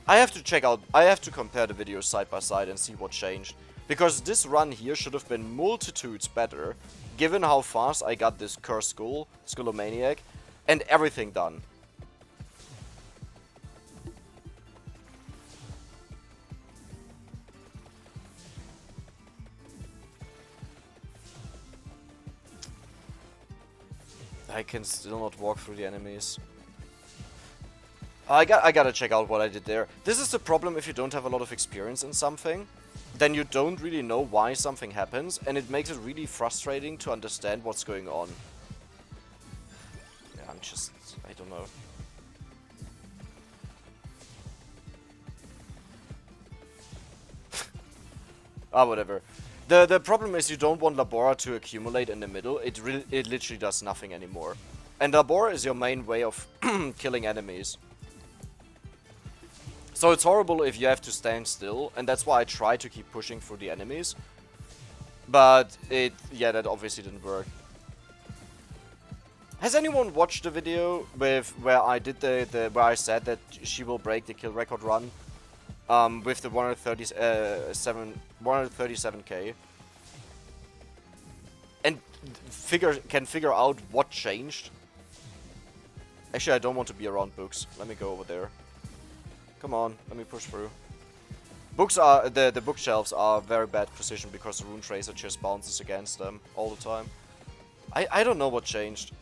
I have to check out... I have to compare the videos side by side and see what changed. Because this run here should have been multitudes better, given how fast I got this cursed skull, Skullomaniac, and everything done. I can still not walk through the enemies. I gotta check out what I did there. This is the problem if you don't have a lot of experience in something. Then you don't really know why something happens, and it makes it really frustrating to understand what's going on. Yeah, I don't know. Whatever. The problem is you don't want Labora to accumulate in the middle. It literally does nothing anymore. And Labora is your main way of killing enemies. So it's horrible if you have to stand still, and that's why I try to keep pushing through the enemies. But yeah, that obviously didn't work. Has anyone watched the video with where I did where I said that she will break the kill record run with the 137k, and can figure out what changed? Actually, I don't want to be around books. Let me go over there. Come on, let me push through. Books are the bookshelves are very bad precision because the rune tracer just bounces against them all the time. I don't know what changed.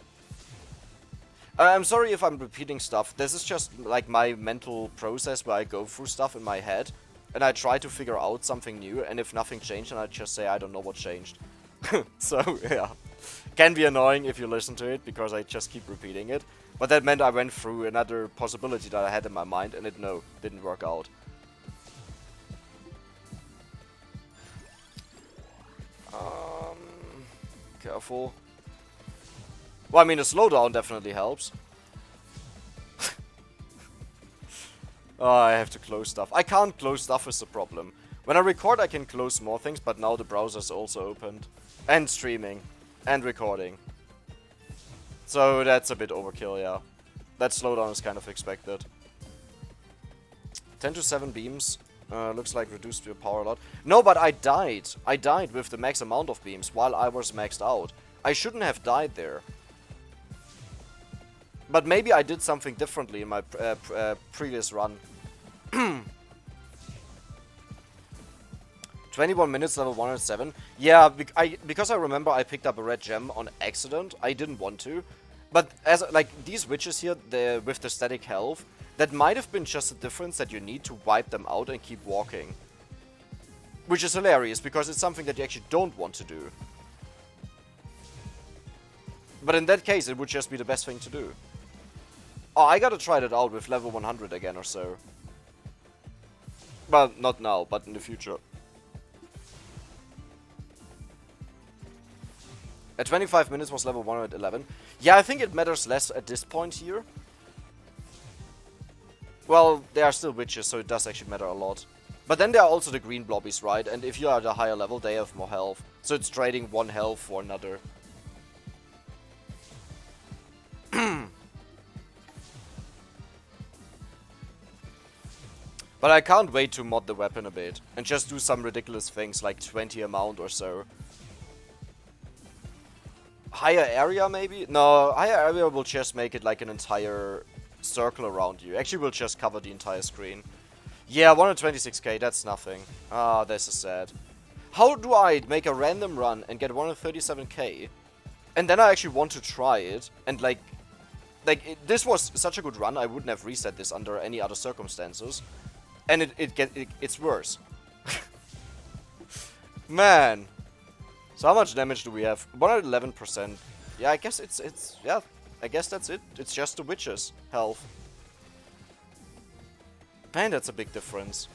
I'm sorry if I'm repeating stuff. This is just like my mental process where I go through stuff in my head and I try to figure out something new, and if nothing changed, then I just say I don't know what changed. So yeah, can be annoying if you listen to it because I just keep repeating it. But that meant I went through another possibility that I had in my mind, and it didn't work out. Careful. Well, I mean, a slowdown definitely helps. Oh, I have to close stuff. I can't close stuff is the problem. When I record, I can close more things, but now the browser's also opened. And streaming. And recording. So that's a bit overkill, yeah. That slowdown is kind of expected. 10 to 7 beams. Looks like reduced your power a lot. No, but I died. I died with the max amount of beams while I was maxed out. I shouldn't have died there. But maybe I did something differently in my previous run. 21 minutes, level 107. Yeah, because I remember I picked up a red gem on accident. I didn't want to. But as like these witches here, with the static health, that might have been just a difference that you need to wipe them out and keep walking. Which is hilarious, because it's something that you actually don't want to do. But in that case, it would just be the best thing to do. Oh, I gotta try that out with level 100 again or so. Well, not now, but in the future. At 25 minutes was level 111. Yeah, I think it matters less at this point here. Well, they are still witches, so it does actually matter a lot. But then there are also the green blobbies, right? And if you are at a higher level, they have more health. So it's trading one health for another. But I can't wait to mod the weapon a bit. And just do some ridiculous things like 20 amount or so. Higher area, maybe? No, higher area will just make it like an entire circle around you. Actually, will just cover the entire screen. Yeah, 126k, that's nothing. Ah, this is sad. How do I make a random run and get 137k? And then I actually want to try it. And this was such a good run, I wouldn't have reset this under any other circumstances. And it's worse. Man. So how much damage do we have? 111%. Yeah, I guess it's yeah, I guess that's it. It's just the witches' health. Man, that's a big difference.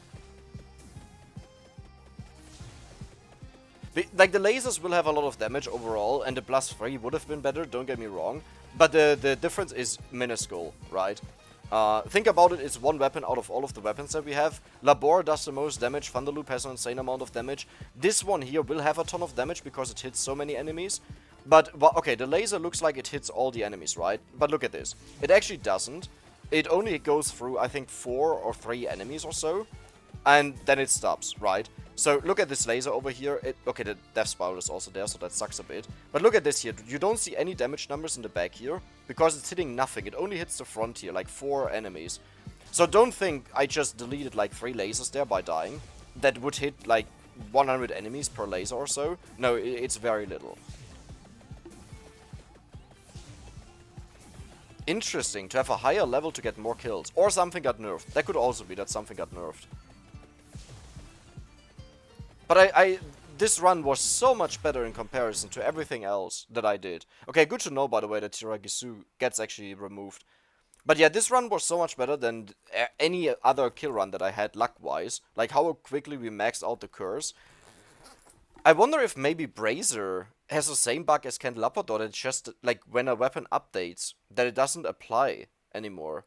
Like, the lasers will have a lot of damage overall, and the +3 would have been better, don't get me wrong. But the difference is minuscule, right? Think about it, it's one weapon out of all of the weapons that we have. Labor does the most damage, Thunderloop has an insane amount of damage. This one here will have a ton of damage because it hits so many enemies. But, okay, the laser looks like it hits all the enemies, right? But look at this. It actually doesn't. It only goes through, I think, 4 or 3 enemies or so. And then it stops, right? So look at this laser over here. Okay, the death spiral is also there, so that sucks a bit. But look at this here. You don't see any damage numbers in the back here because it's hitting nothing. It only hits the front here, like 4 enemies. So don't think I just deleted like 3 lasers there by dying. That would hit like 100 enemies per laser or so. No, it's very little. Interesting, to have a higher level to get more kills. Or something got nerfed. That could also be that something got nerfed. But this run was so much better in comparison to everything else that I did. Okay, good to know, by the way, that Tiragisu gets actually removed. But yeah, this run was so much better than any other kill run that I had luck-wise. Like how quickly we maxed out the curse. I wonder if maybe Brazier has the same bug as Candelabra, that it's just like when a weapon updates, that it doesn't apply anymore.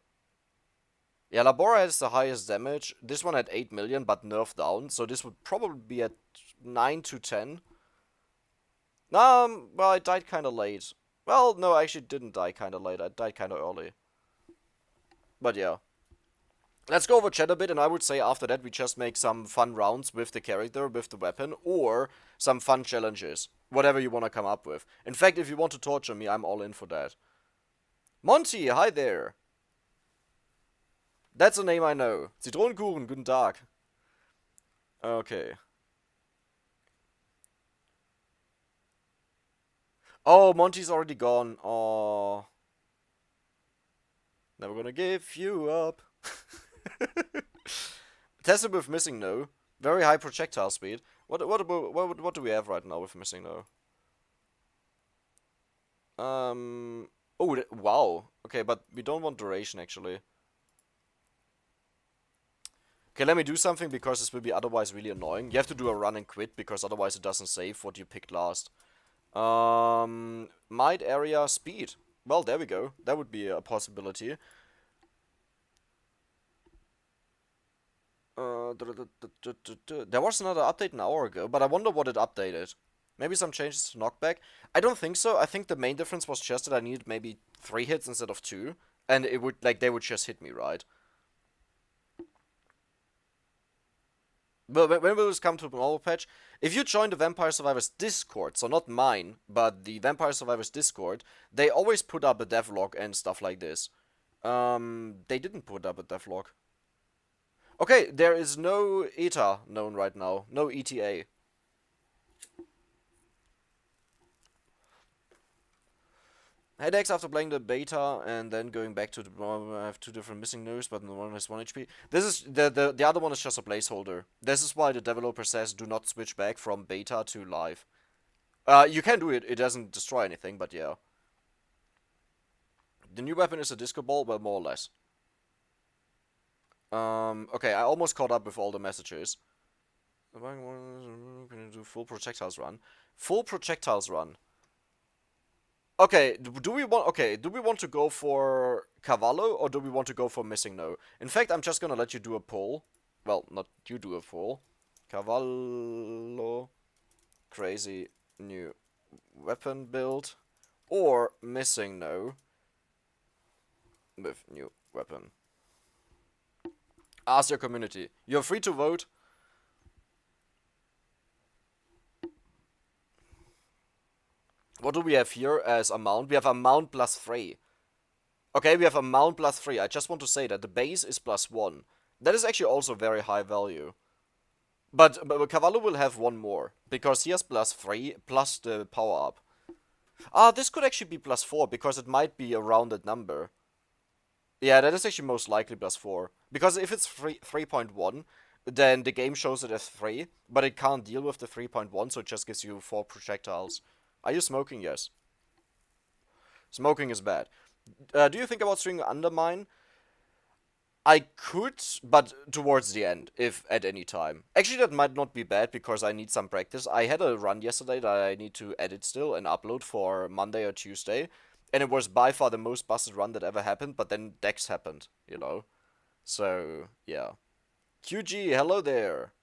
Yeah, Labora has the highest damage. This one had 8 million, but nerfed down. So this would probably be at 9 to 10. Well, I died kind of late. Well, no, I actually didn't die kind of late. I died kind of early. But yeah. Let's go over chat a bit, and I would say after that we just make some fun rounds with the character, with the weapon, or some fun challenges. Whatever you want to come up with. In fact, if you want to torture me, I'm all in for that. Monty, hi there. That's a name I know. Zitronenkuchen, guten Tag. Okay. Oh, Monty's already gone. Oh. Never gonna give you up. Tested with missing no. Very high projectile speed. What do we have right now with missing no? Oh, wow. Okay, but we don't want duration actually. Okay, let me do something because this will be otherwise really annoying. You have to do a run and quit because otherwise it doesn't save what you picked last. Might area speed. Well, there we go. That would be a possibility. There was another update an hour ago, but I wonder what it updated. Maybe some changes to knockback. I don't think so. I think the main difference was just that I needed maybe 3 hits instead of 2. And it would, like, they would just hit me, right? Well, when will this come to a normal patch? If you join the Vampire Survivors Discord, so not mine, but the Vampire Survivors Discord, they always put up a devlog and stuff like this. They didn't put up a devlog. Okay, there is no ETA known right now. No ETA. Headaches after playing the beta and then going back to the... I have 2 different missing nodes, but the one has 1 HP. This is... The other one is just a placeholder. This is why the developer says do not switch back from beta to live. You can do it. It doesn't destroy anything, but yeah. The new weapon is a disco ball? Well, more or less. Okay, I almost caught up with all the messages. Can do full projectiles run? Full projectiles run. Okay, do we want to go for Cavallo or do we want to go for Missing No? In fact, I'm just gonna let you do a poll. Well, not you do a poll. Cavallo, crazy new weapon build, or Missing No with new weapon. Ask your community. You're free to vote. What do we have here as a mount? We have a mount +3. Okay, we have a mount +3. I just want to say that the base is +1. That is actually also very high value. But Cavallo will have 1 more, because he has +3 plus the power up. Ah, this could actually be +4, because it might be a rounded number. Yeah, that is actually most likely +4. Because if it's 3.1, then the game shows it as 3, but it can't deal with the 3.1, so it just gives you 4 projectiles. Are you smoking? Yes. Smoking is bad. Do you think about streaming Undermine? I could, but towards the end, if at any time. Actually, that might not be bad because I need some practice. I had a run yesterday that I need to edit still and upload for Monday or Tuesday, and it was by far the most busted run that ever happened, but then Dex happened, you know? So, yeah. QG, hello there.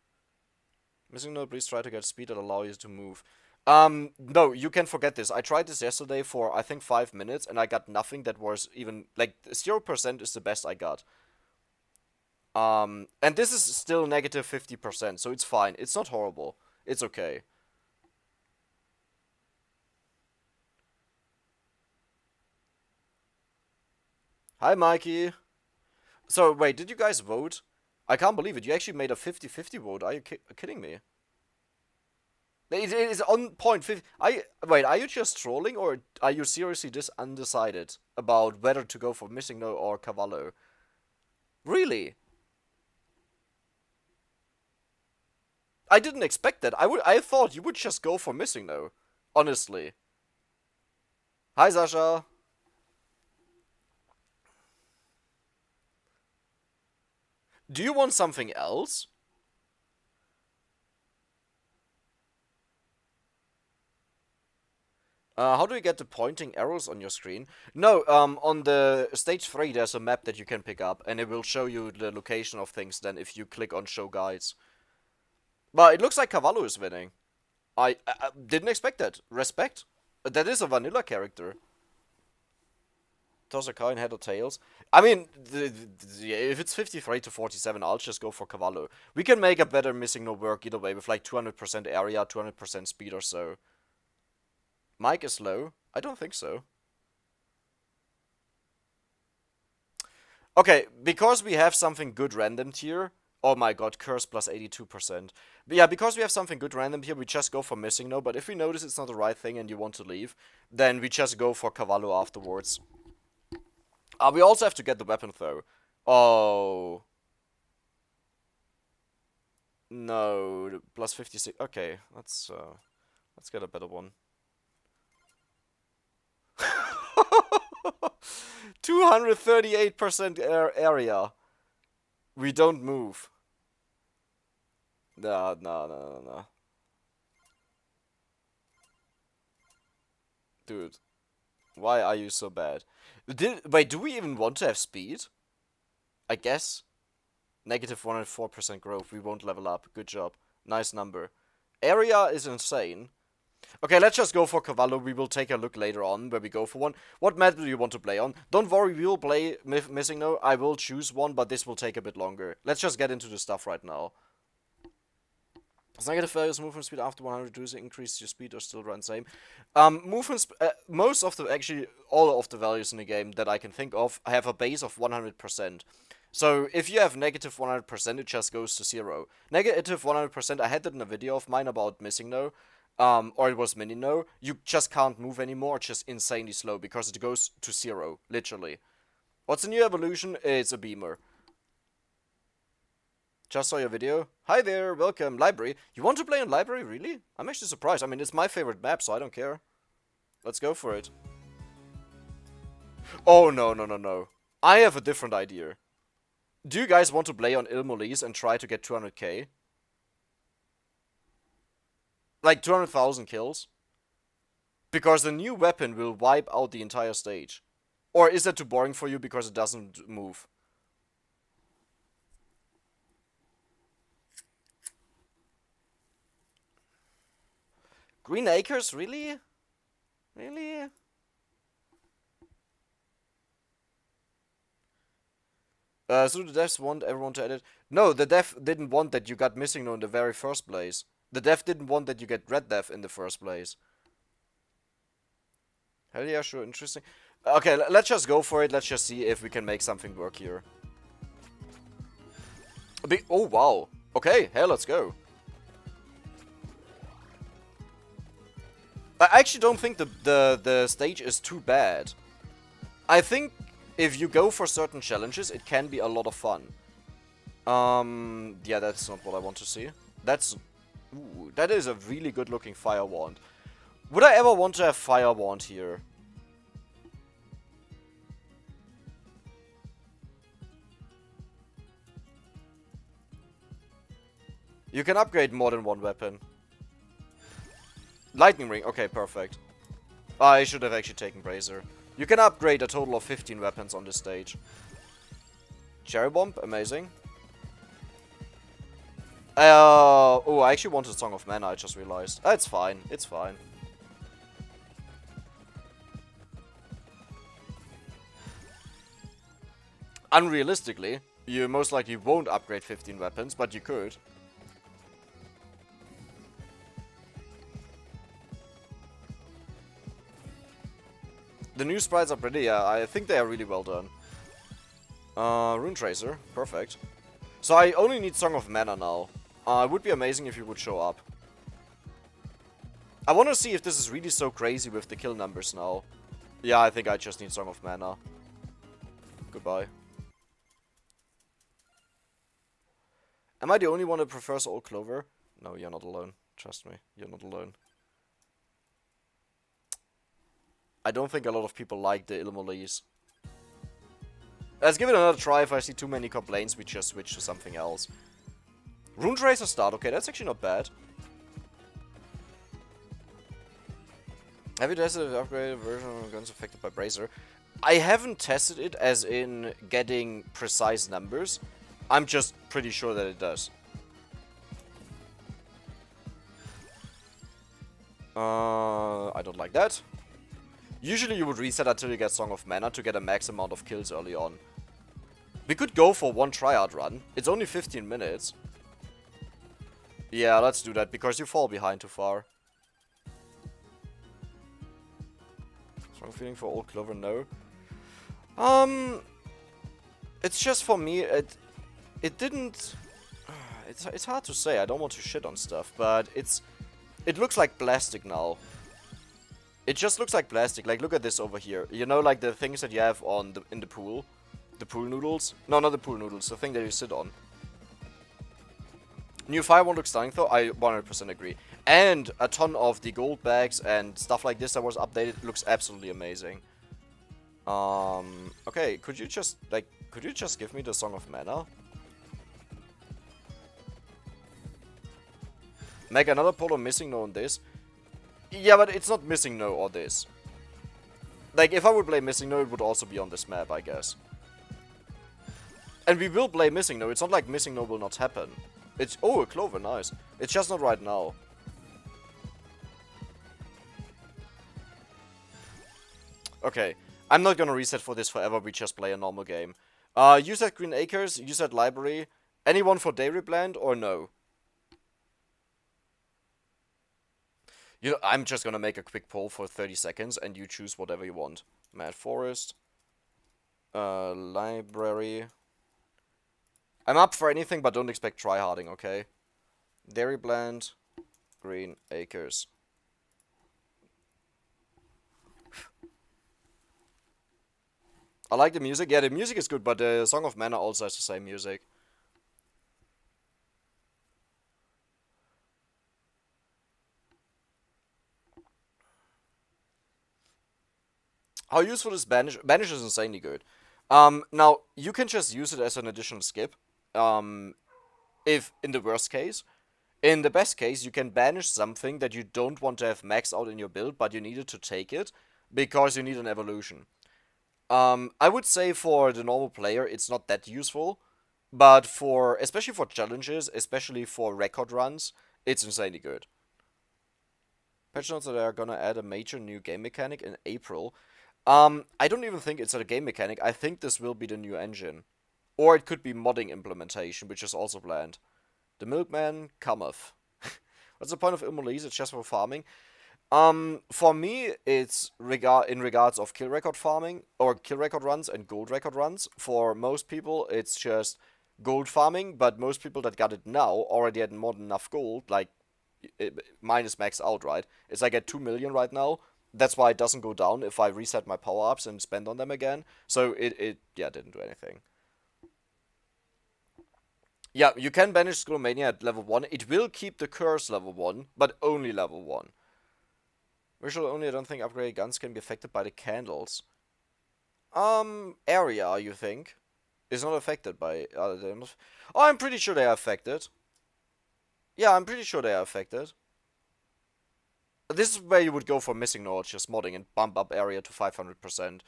Missing note, please try to get speed that allow you to move. No, you can forget this. I tried this yesterday for, I think, 5 minutes, and I got nothing that was even, like, 0% is the best I got. And this is still negative 50%, so it's fine. It's not horrible. It's okay. Hi, Mikey. So, wait, did you guys vote? I can't believe it. You actually made a 50-50 vote. Are you kidding me? It is on point 50. Wait, are you just trolling, or are you seriously this undecided about whether to go for Missing No or Cavallo? Really? I didn't expect that. I thought you would just go for Missing No. Honestly. Hi, Sasha. Do you want something else? How do you get the pointing arrows on your screen? No, on the stage 3 there's a map that you can pick up, and it will show you the location of things then if you click on show guides. But it looks like Cavallo is winning. I didn't expect that. Respect. That is a vanilla character. Toss a coin, head or tails. I mean, if it's 53 to 47, I'll just go for Cavallo. We can make a better Missing No work either way with like 200% area, 200% speed or so. Mike is low? I don't think so. Okay, because we have something good randomed here. Oh my god, curse plus 82%. But yeah, because we have something good random here, we just go for Missing No. But if we notice it's not the right thing and you want to leave, then we just go for Cavallo afterwards. We also have to get the weapon though. Oh. No, plus 56. Okay, let's get a better one. 238% area. We don't move. No. Dude, why are you so bad? Wait, do we even want to have speed? I guess. Negative 104% growth. We won't level up. Good job. Nice number. Area is insane. Okay, let's just go for Cavallo. We will take a look later on where we go for one. What map do you want to play on? Don't worry, we will play Missing No. I will choose one, but this will take a bit longer. Let's just get into the stuff right now. As negative values, movement speed after 100 reduce increase your speed or still run same. Most of the, actually all of the values in the game that I can think of have a base of 100%. So if you have negative 100%, it just goes to 0. Negative 100%, I had that in a video of mine about Missing No. Or it was Mini No, you just can't move anymore, it's just insanely slow, because it goes to 0, literally. What's the new evolution? It's a beamer. Just saw your video. Hi there, welcome, library. You want to play on library, really? I'm actually surprised. I mean, it's my favorite map, so I don't care. Let's go for it. Oh, no. I have a different idea. Do you guys want to play on Ilmolis and try to get 200k? Like 200,000 kills? Because the new weapon will wipe out the entire stage. Or is that too boring for you because it doesn't move? Green Acres? Really? Really? So the devs want everyone to edit? No, the dev didn't want that you got Missing No in the very first place. The dev didn't want that you get Red Death in the first place. Hell yeah, sure, interesting. Okay, let's just go for it. Let's just see if we can make something work here. Oh, wow. Okay, hell, let's go. I actually don't think the stage is too bad. I think if you go for certain challenges, it can be a lot of fun. Yeah, that's not what I want to see. That's... Ooh, that is a really good looking fire wand. Would I ever want to have fire wand here? You can upgrade more than one weapon. Lightning ring, okay, perfect. I should have actually taken brazier. You can upgrade a total of 15 weapons on this stage. Cherry bomb, amazing. Oh, I actually wanted Song of Mana, I just realized. It's fine, it's fine. Unrealistically, you most likely won't upgrade 15 weapons, but you could. The new sprites are pretty, yeah, I think they are really well done. Rune Tracer, perfect. So I only need Song of Mana now. It would be amazing if you would show up. I want to see if this is really so crazy with the kill numbers now. Yeah, I think I just need Song of Mana. Goodbye. Am I the only one that prefers Old Clover? No, you're not alone. Trust me, you're not alone. I don't think a lot of people like the Ilmolese. Let's give it another try. If I see too many complaints, we just switch to something else. Rune Tracer start. Okay, that's actually not bad. Have you tested the upgraded version of guns affected by brazier? I haven't tested it as in getting precise numbers. I'm just pretty sure that it does. I don't like that. Usually you would reset until you get Song of Mana to get a max amount of kills early on. We could go for one triad run. It's only 15 minutes. Yeah, let's do that, because you fall behind too far. Strong feeling for Old Clover, no. It's just for me, it didn't... It's hard to say, I don't want to shit on stuff, but it looks like plastic now. It just looks like plastic. Like, look at this over here. You know, like the things that you have on in the pool? The pool noodles? No, not the pool noodles. The thing that you sit on. New fire won't look stunning though. I 100% agree. And a ton of the gold bags and stuff like this that was updated. It looks absolutely amazing. Okay, could you just give me the Song of Mana? Make another polo missing no on this. Yeah, but it's not missing no or this. Like, if I would play missing no, it would also be on this map, I guess. And we will play missing no. It's not like missing no will not happen. It's... Oh, a clover, nice. It's just not right now. Okay. I'm not gonna reset for this forever. We just play a normal game. You said Green Acres. You said Library. Anyone for Dairy Blend or no? You know, I'm just gonna make a quick poll for 30 seconds and you choose whatever you want. Mad Forest. Library. I'm up for anything, but don't expect tryharding, okay? Dairy Blend. Green Acres. I like the music. Yeah, the music is good, but the Song of Mana also has the same music. How useful is Banish? Banish is insanely good. Now, you can just use it as an additional skip. If in the worst case. In the best case, you can banish something that you don't want to have maxed out in your build, but you needed to take it because you need an evolution. I would say for the normal player, it's not that useful, but especially for challenges, especially for record runs, it's insanely good. Patch notes that are gonna add a major new game mechanic in April. I don't even think it's a game mechanic. I think this will be the new engine. Or it could be modding implementation, which is also planned. The Milkman cometh. What's the point of Immolese? It's just for farming. For me, it's in regards of kill record farming, or kill record runs and gold record runs. For most people, it's just gold farming, but most people that got it now already had more than enough gold, like, mine is maxed out, right? It's like at 2 million right now. That's why it doesn't go down if I reset my power-ups and spend on them again. So it didn't do anything. Yeah, you can banish Scrolomania at level 1. It will keep the curse level 1, but only level 1. Visual only, I don't think upgraded guns can be affected by the candles. Area, you think? Is not affected by... oh, I'm pretty sure they are affected. Yeah, I'm pretty sure they are affected. This is where you would go for missing knowledge, just modding and bump up area to 500%.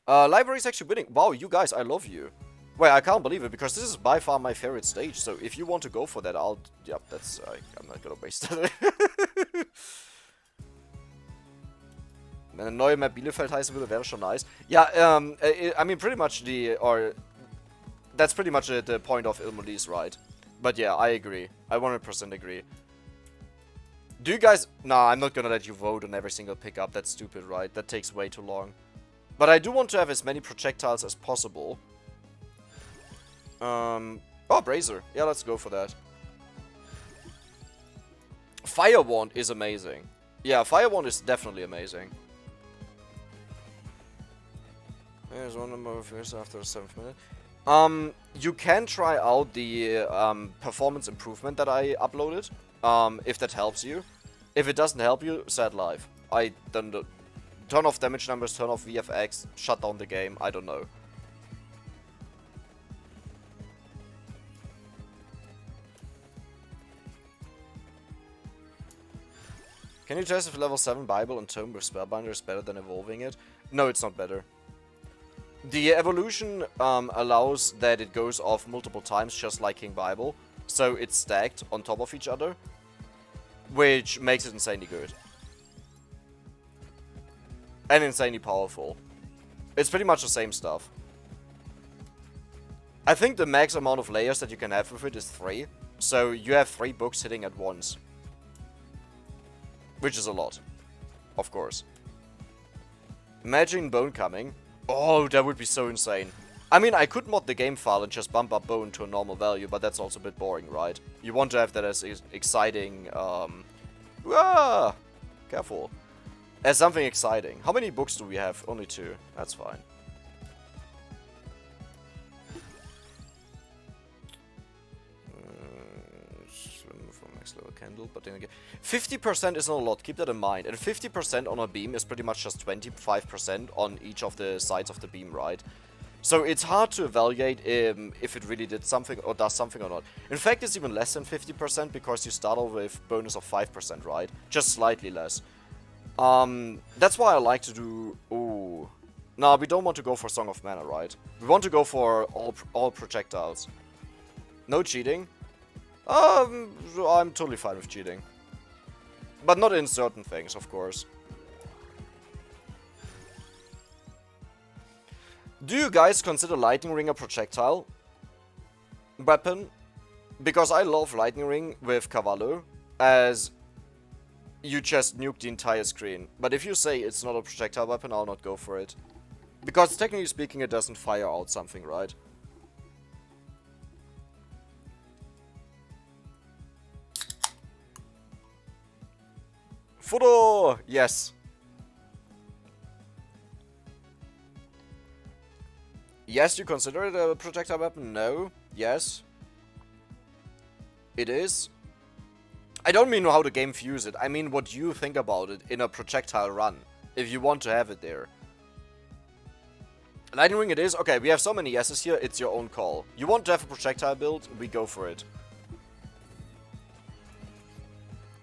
Library's actually winning. Wow, you guys, I love you. Wait, I can't believe it, because this is by far my favorite stage, so if you want to go for that, I'll... Yep, that's... I'm not gonna waste it. Wenn eine neue Map Bielefeld heißen würde, wäre schon nice. Yeah, I mean, pretty much that's pretty much the point of Ilmoli's, right? But yeah, I agree. I 100% agree. Do you guys... Nah, I'm not gonna let you vote on every single pickup. That's stupid, right? That takes way too long. But I do want to have as many projectiles as possible. Oh, Brazier. Yeah, let's go for that. Fire Wand is amazing. Yeah, Fire Wand is definitely amazing. There's one number of years after the 7th minute. You can try out the performance improvement that I uploaded, if that helps you. If it doesn't help you, sad life. I don't know. Turn off damage numbers, turn off VFX, shut down the game, I don't know. Can you test if level 7 Bible and Tome with Spellbinder is better than evolving it? No, it's not better. The evolution allows that it goes off multiple times, just like King Bible. So it's stacked on top of each other, which makes it insanely good. And insanely powerful. It's pretty much the same stuff. I think the max amount of layers that you can have with it is 3. So you have 3 books hitting at once. Which is a lot. Of course. Imagine Bone coming. Oh, that would be so insane. I mean, I could mod the game file and just bump up Bone to a normal value, but that's also a bit boring, right? You want to have that as exciting, careful. As something exciting. How many books do we have? Only 2. That's fine. Max level candle, but then again... 50% is not a lot, keep that in mind. And 50% on a beam is pretty much just 25% on each of the sides of the beam, right? So it's hard to evaluate if it really did something or does something or not. In fact, it's even less than 50% because you start off with bonus of 5%, right? Just slightly less. That's why I like to do... Ooh. No, we don't want to go for Song of Mana, right? We want to go for all projectiles. No cheating. I'm totally fine with cheating. But not in certain things, of course. Do you guys consider Lightning Ring a projectile weapon? Because I love Lightning Ring with Cavallo, as you just nuke the entire screen. But if you say it's not a projectile weapon, I'll not go for it. Because technically speaking, it doesn't fire out something, right? Fudo! Yes. Yes, you consider it a projectile weapon? No. Yes. It is. I don't mean how the game views it. I mean what you think about it in a projectile run. If you want to have it there. Lightning Ring it is? Okay, we have so many yeses here, it's your own call. You want to have a projectile build? We go for it.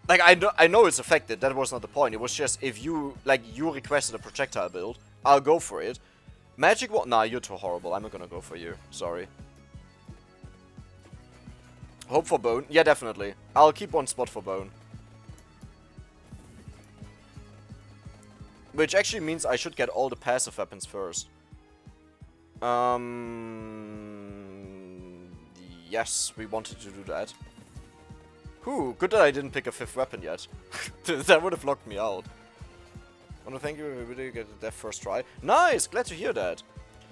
Like, I know it's affected, that was not the point. It was just, if you, like, you requested a projectile build, I'll go for it. Magic Wand? Nah, you're too horrible. I'm not gonna go for you. Sorry. Hope for Bone? Yeah, definitely. I'll keep one spot for Bone. Which actually means I should get all the passive weapons first. Yes, we wanted to do that. Whew, good that I didn't pick a 5th weapon yet. That would have locked me out. I want to thank you, we did get a death first try. Nice, glad to hear that.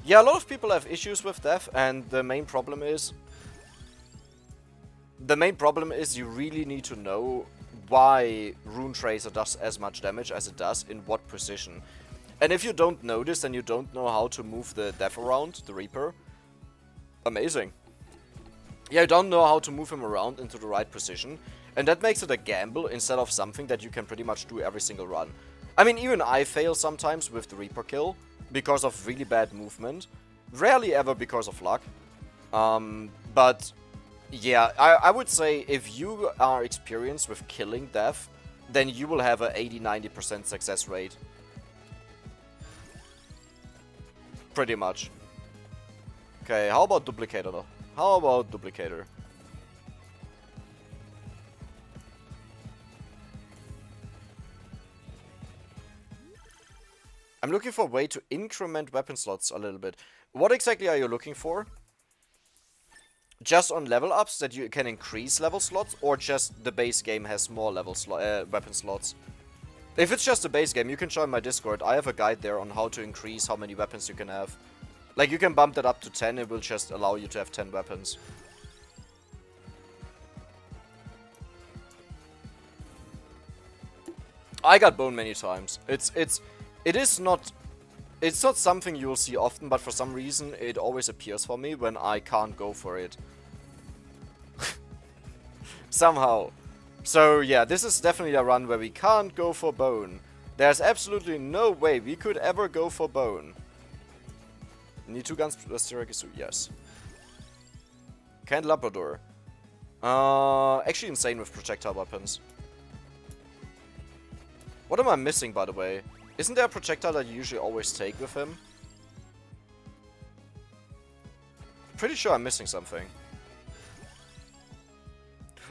Yeah, a lot of people have issues with death, and the main problem is... you really need to know why Rune Tracer does as much damage as it does, in what position. And if you don't know this, and you don't know how to move the death around, the Reaper, amazing. Yeah, you don't know how to move him around into the right position, and that makes it a gamble instead of something that you can pretty much do every single run. I mean, even I fail sometimes with the Reaper kill because of really bad movement. Rarely ever because of luck. But yeah, I would say if you are experienced with killing death, then you will have a 80-90% success rate. Pretty much. Okay, how about Duplicator though? How about Duplicator? I'm looking for a way to increment weapon slots a little bit. What exactly are you looking for? Just on level ups that you can increase level slots, or just the base game has more weapon slots? If it's just the base game, you can join my Discord. I have a guide there on how to increase how many weapons you can have. Like, you can bump that up to 10, it will just allow you to have 10 weapons. I got bone many times. It's not something you will see often, but for some reason it always appears for me when I can't go for it. Somehow. So yeah, this is definitely a run where we can't go for bone. There's absolutely no way we could ever go for bone. Need 2 guns plus Tiragisu, yes. Can't Labrador. Actually insane with projectile weapons. What am I missing, by the way? Isn't there a projectile that you usually always take with him? Pretty sure I'm missing something.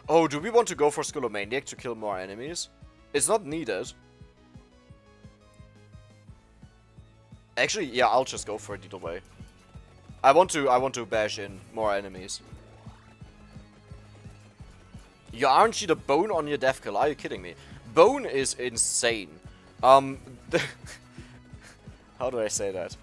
Oh, do we want to go for Skullomaniac to kill more enemies? It's not needed. Actually, yeah, I'll just go for it either way. I want to bash in more enemies. You aren't you the bone on your death kill? Are you kidding me? Bone is insane. How do I say that?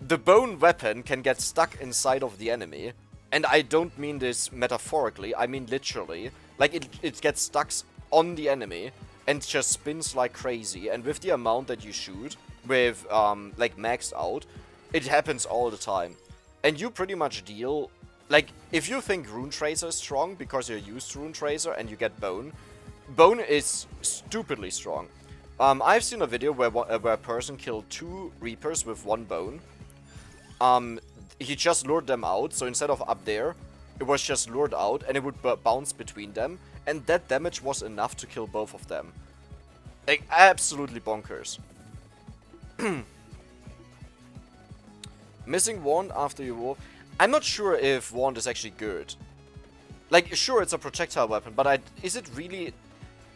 The bone weapon can get stuck inside of the enemy. And I don't mean this metaphorically, I mean literally. Like, it gets stuck on the enemy and just spins like crazy. And with the amount that you shoot, with, like, maxed out, it happens all the time. And you pretty much deal... Like, if you think Rune Tracer is strong because you're used to Rune Tracer and you get Bone, Bone is stupidly strong. I've seen a video where a person killed 2 Reapers with 1 Bone. He just lured them out, so instead of up there, it was just lured out and it would bounce between them. And that damage was enough to kill both of them. Like, absolutely bonkers. Missing Wand after you wolf. I'm not sure if Wand is actually good. Like, sure, it's a projectile weapon, but is it really...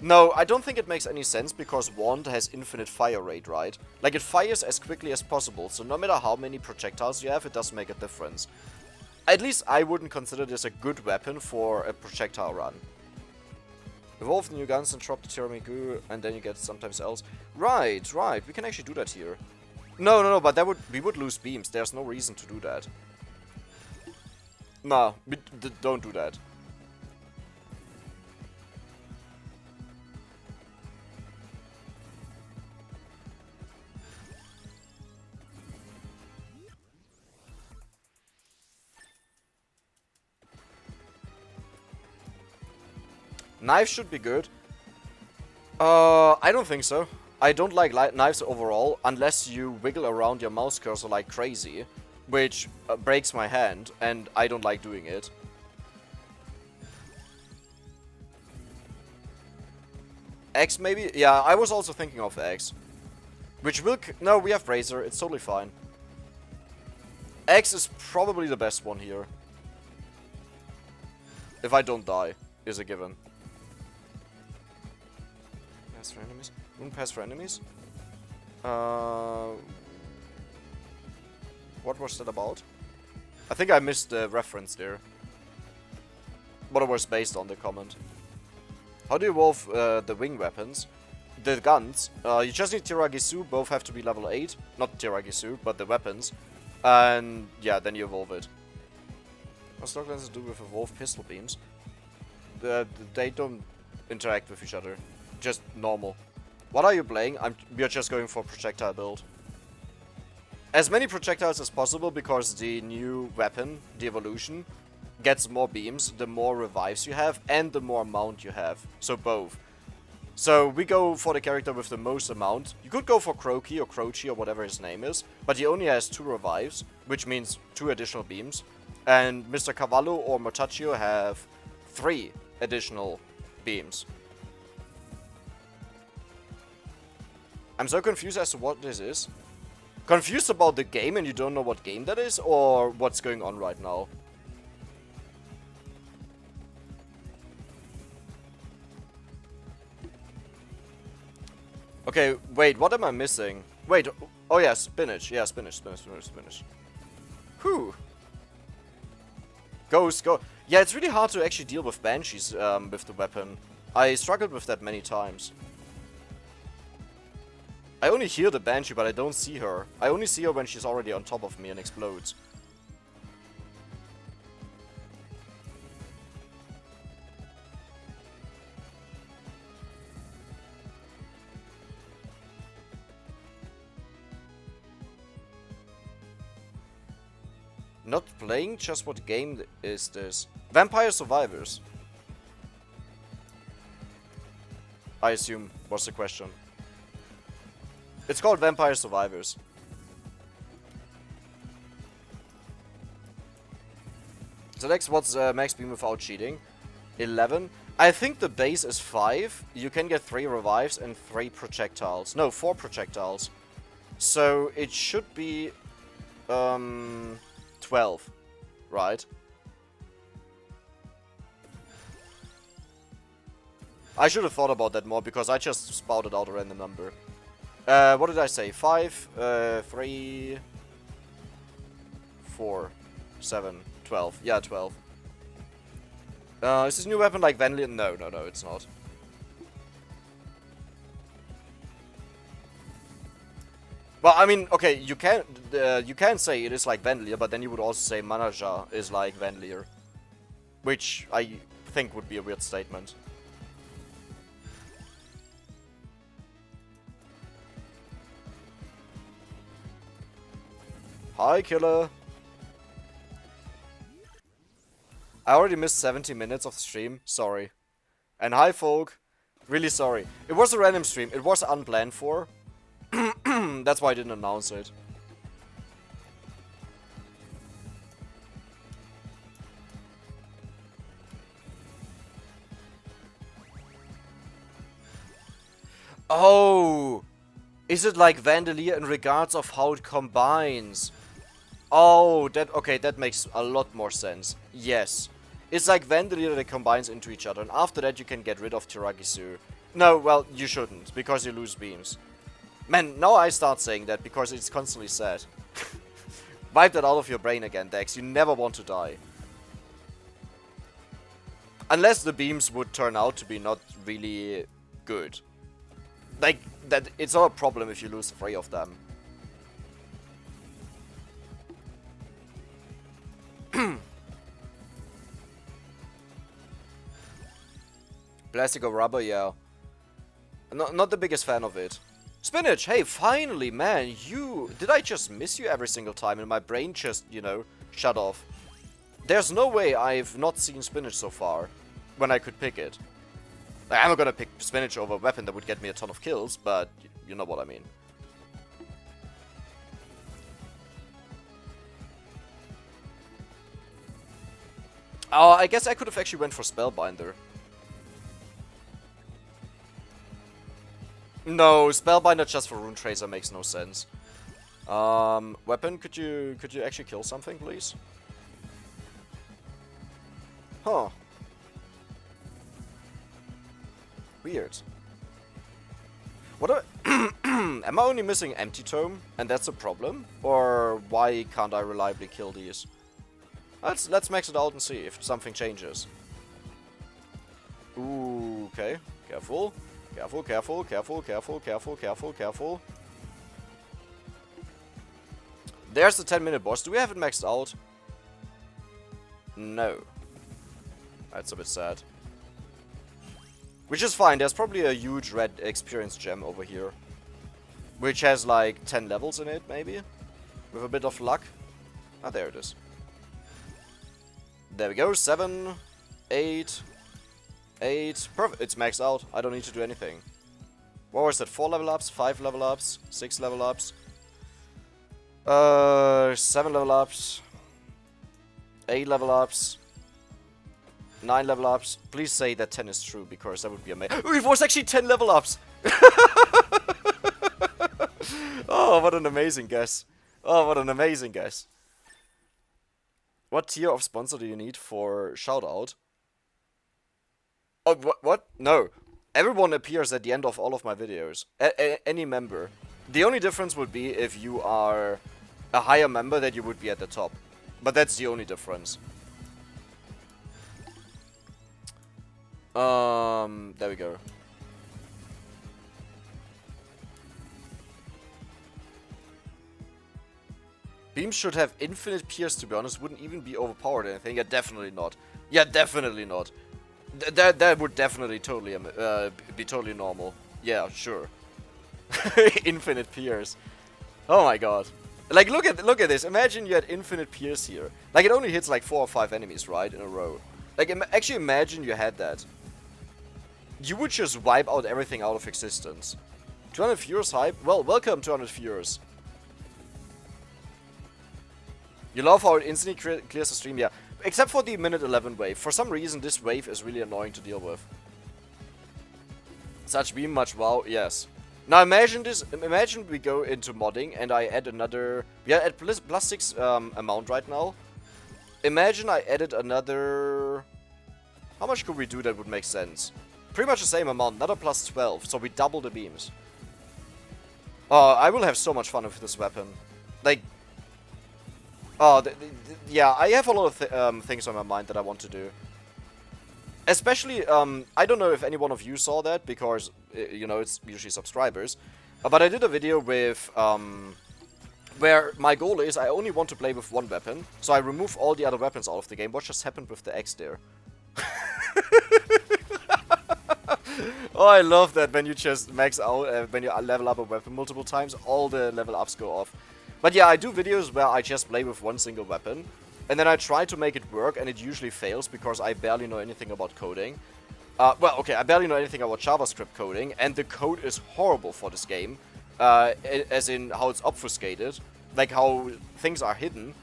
No, I don't think it makes any sense because Wand has infinite fire rate, right? Like, it fires as quickly as possible, so no matter how many projectiles you have, it doesn't make a difference. At least I wouldn't consider this a good weapon for a projectile run. Evolve new guns and drop the Tiramisu, and then you get sometimes else. Right, right, we can actually do that here. No, but we would lose beams. There's no reason to do that. Nah, don't do that. Knives should be good. I don't think so. I don't like knives overall, unless you wiggle around your mouse cursor like crazy, which breaks my hand, and I don't like doing it. X maybe? Yeah, I was also thinking of X. Which will... No, we have Razor, it's totally fine. X is probably the best one here. If I don't die, is a given. Pass for enemies? Wouldn't pass for enemies? What was that about? I think I missed the reference there. What it was based on, the comment. How do you evolve the wing weapons? The guns. You just need Tiragisu, both have to be level 8. Not Tiragisu, but the weapons. And yeah, then you evolve it. What's stock lenses do with evolved pistol beams? They don't interact with each other. Just normal. What are you playing? We are just going for projectile build. As many projectiles as possible because the new weapon, the evolution, gets more beams, the more revives you have, and the more amount you have. So both. So we go for the character with the most amount. You could go for Croaky or Croci or whatever his name is, but he only has 2 revives, which means 2 additional beams. And Mr. Cavallo or Motaccio have 3 additional beams. I'm so confused as to what this is. Confused about the game and you don't know what game that is, or what's going on right now? Okay, wait, what am I missing? Wait, oh yeah, spinach. Yeah, spinach. Whew. Go. Yeah, it's really hard to actually deal with banshees with the weapon. I struggled with that many times. I only hear the banshee, but I don't see her. I only see her when she's already on top of me and explodes. Not playing? Just what game is this? Vampire Survivors, I assume, was the question. It's called Vampire Survivors. So next, what's max beam without cheating? 11. I think the base is 5. You can get 3 revives and 3 projectiles. No, 4 projectiles. So it should be 12, right? I should have thought about that more because I just spouted out a random number. What did I say? 5, 3, 4, 7, 12. Yeah, 12. Is this new weapon like Vanillin? No, it's not. Well, I mean, okay, you can say it is like Vandalier, but then you would also say Manager is like Vandalier, which I think would be a weird statement. Hi, killer. I already missed 70 minutes of the stream. Sorry. And hi, folk. Really sorry. It was a random stream. It was unplanned for. That's why I didn't announce it. Oh! Is it like Vandalier in regards of how it combines? Oh, that makes a lot more sense. Yes. It's like Vandalier that combines into each other, and after that you can get rid of Tiragisu. No, well, you shouldn't, because you lose beams. Man, now I start saying that because it's constantly said. Wipe that out of your brain again, Dex. You never want to die. Unless the beams would turn out to be not really good. Like, that it's not a problem if you lose 3 of them. Plastic or rubber, yeah. Not the biggest fan of it. Spinach, hey, finally, man, did I just miss you every single time and my brain just, you know, shut off? There's no way I've not seen Spinach so far, when I could pick it. Like, I'm not gonna pick Spinach over a weapon that would get me a ton of kills, but you know what I mean. Oh, I guess I could have actually went for Spellbinder. No, Spellbinder just for Rune Tracer makes no sense. Weapon, could you actually kill something, please? Huh. Weird. What am I only missing Empty Tome, and that's a problem? Or why can't I reliably kill these? Let's max it out and see if something changes. Ooh, okay. Careful. Careful. There's the 10-minute boss. Do we have it maxed out? No. That's a bit sad. Which is fine. There's probably a huge red experience gem over here. Which has like 10 levels in it, maybe? With a bit of luck. Ah, there it is. There we go. 7, 8, 8. Perfect. It's maxed out. I don't need to do anything. What was that? 4 level ups, 5 level ups, 6 level ups, 7 level ups, 8 level ups, 9 level ups. Please say that 10 is true, because that would be amazing. It was actually 10 level ups! Oh, what an amazing guess. Oh, what an amazing guess. What tier of sponsor do you need for shoutout? Oh, what? No. Everyone appears at the end of all of my videos. Any member. The only difference would be if you are a higher member, that you would be at the top. But that's the only difference. There we go. Beams should have infinite pierce, to be honest. Wouldn't even be overpowered or anything. Yeah, definitely not. Yeah, definitely not. That would definitely totally be totally normal. Yeah, sure. Infinite pierce. Oh my god. Like, look at this. Imagine you had infinite pierce here. Like, it only hits like 4 or 5 enemies, right, in a row. Like, actually imagine you had that. You would just wipe out everything out of existence. 200 viewers hype? Well, welcome 200 viewers. You love how it instantly clears the stream? Yeah. Except for the minute 11 wave. For some reason, this wave is really annoying to deal with. Such beam much wow, yes. Now imagine this, imagine we go into modding and I add another... We are at plus 6 amount right now. Imagine I added another... How much could we do that would make sense? Pretty much the same amount, another plus 12, so we double the beams. Oh, I will have so much fun with this weapon. Like... Oh, yeah, I have a lot of things on my mind that I want to do. Especially, I don't know if any one of you saw that, because, you know, it's usually subscribers. But I did a video with, where my goal is I only want to play with one weapon. So I remove all the other weapons out of the game. What just happened with the X there? Oh, I love that when you just max out, when you level up a weapon multiple times, all the level ups go off. But yeah, I do videos where I just play with one single weapon, and then I try to make it work, and it usually fails because I barely know anything about coding. Well, okay, I barely know anything about JavaScript coding, and the code is horrible for this game, as in how it's obfuscated, like how things are hidden,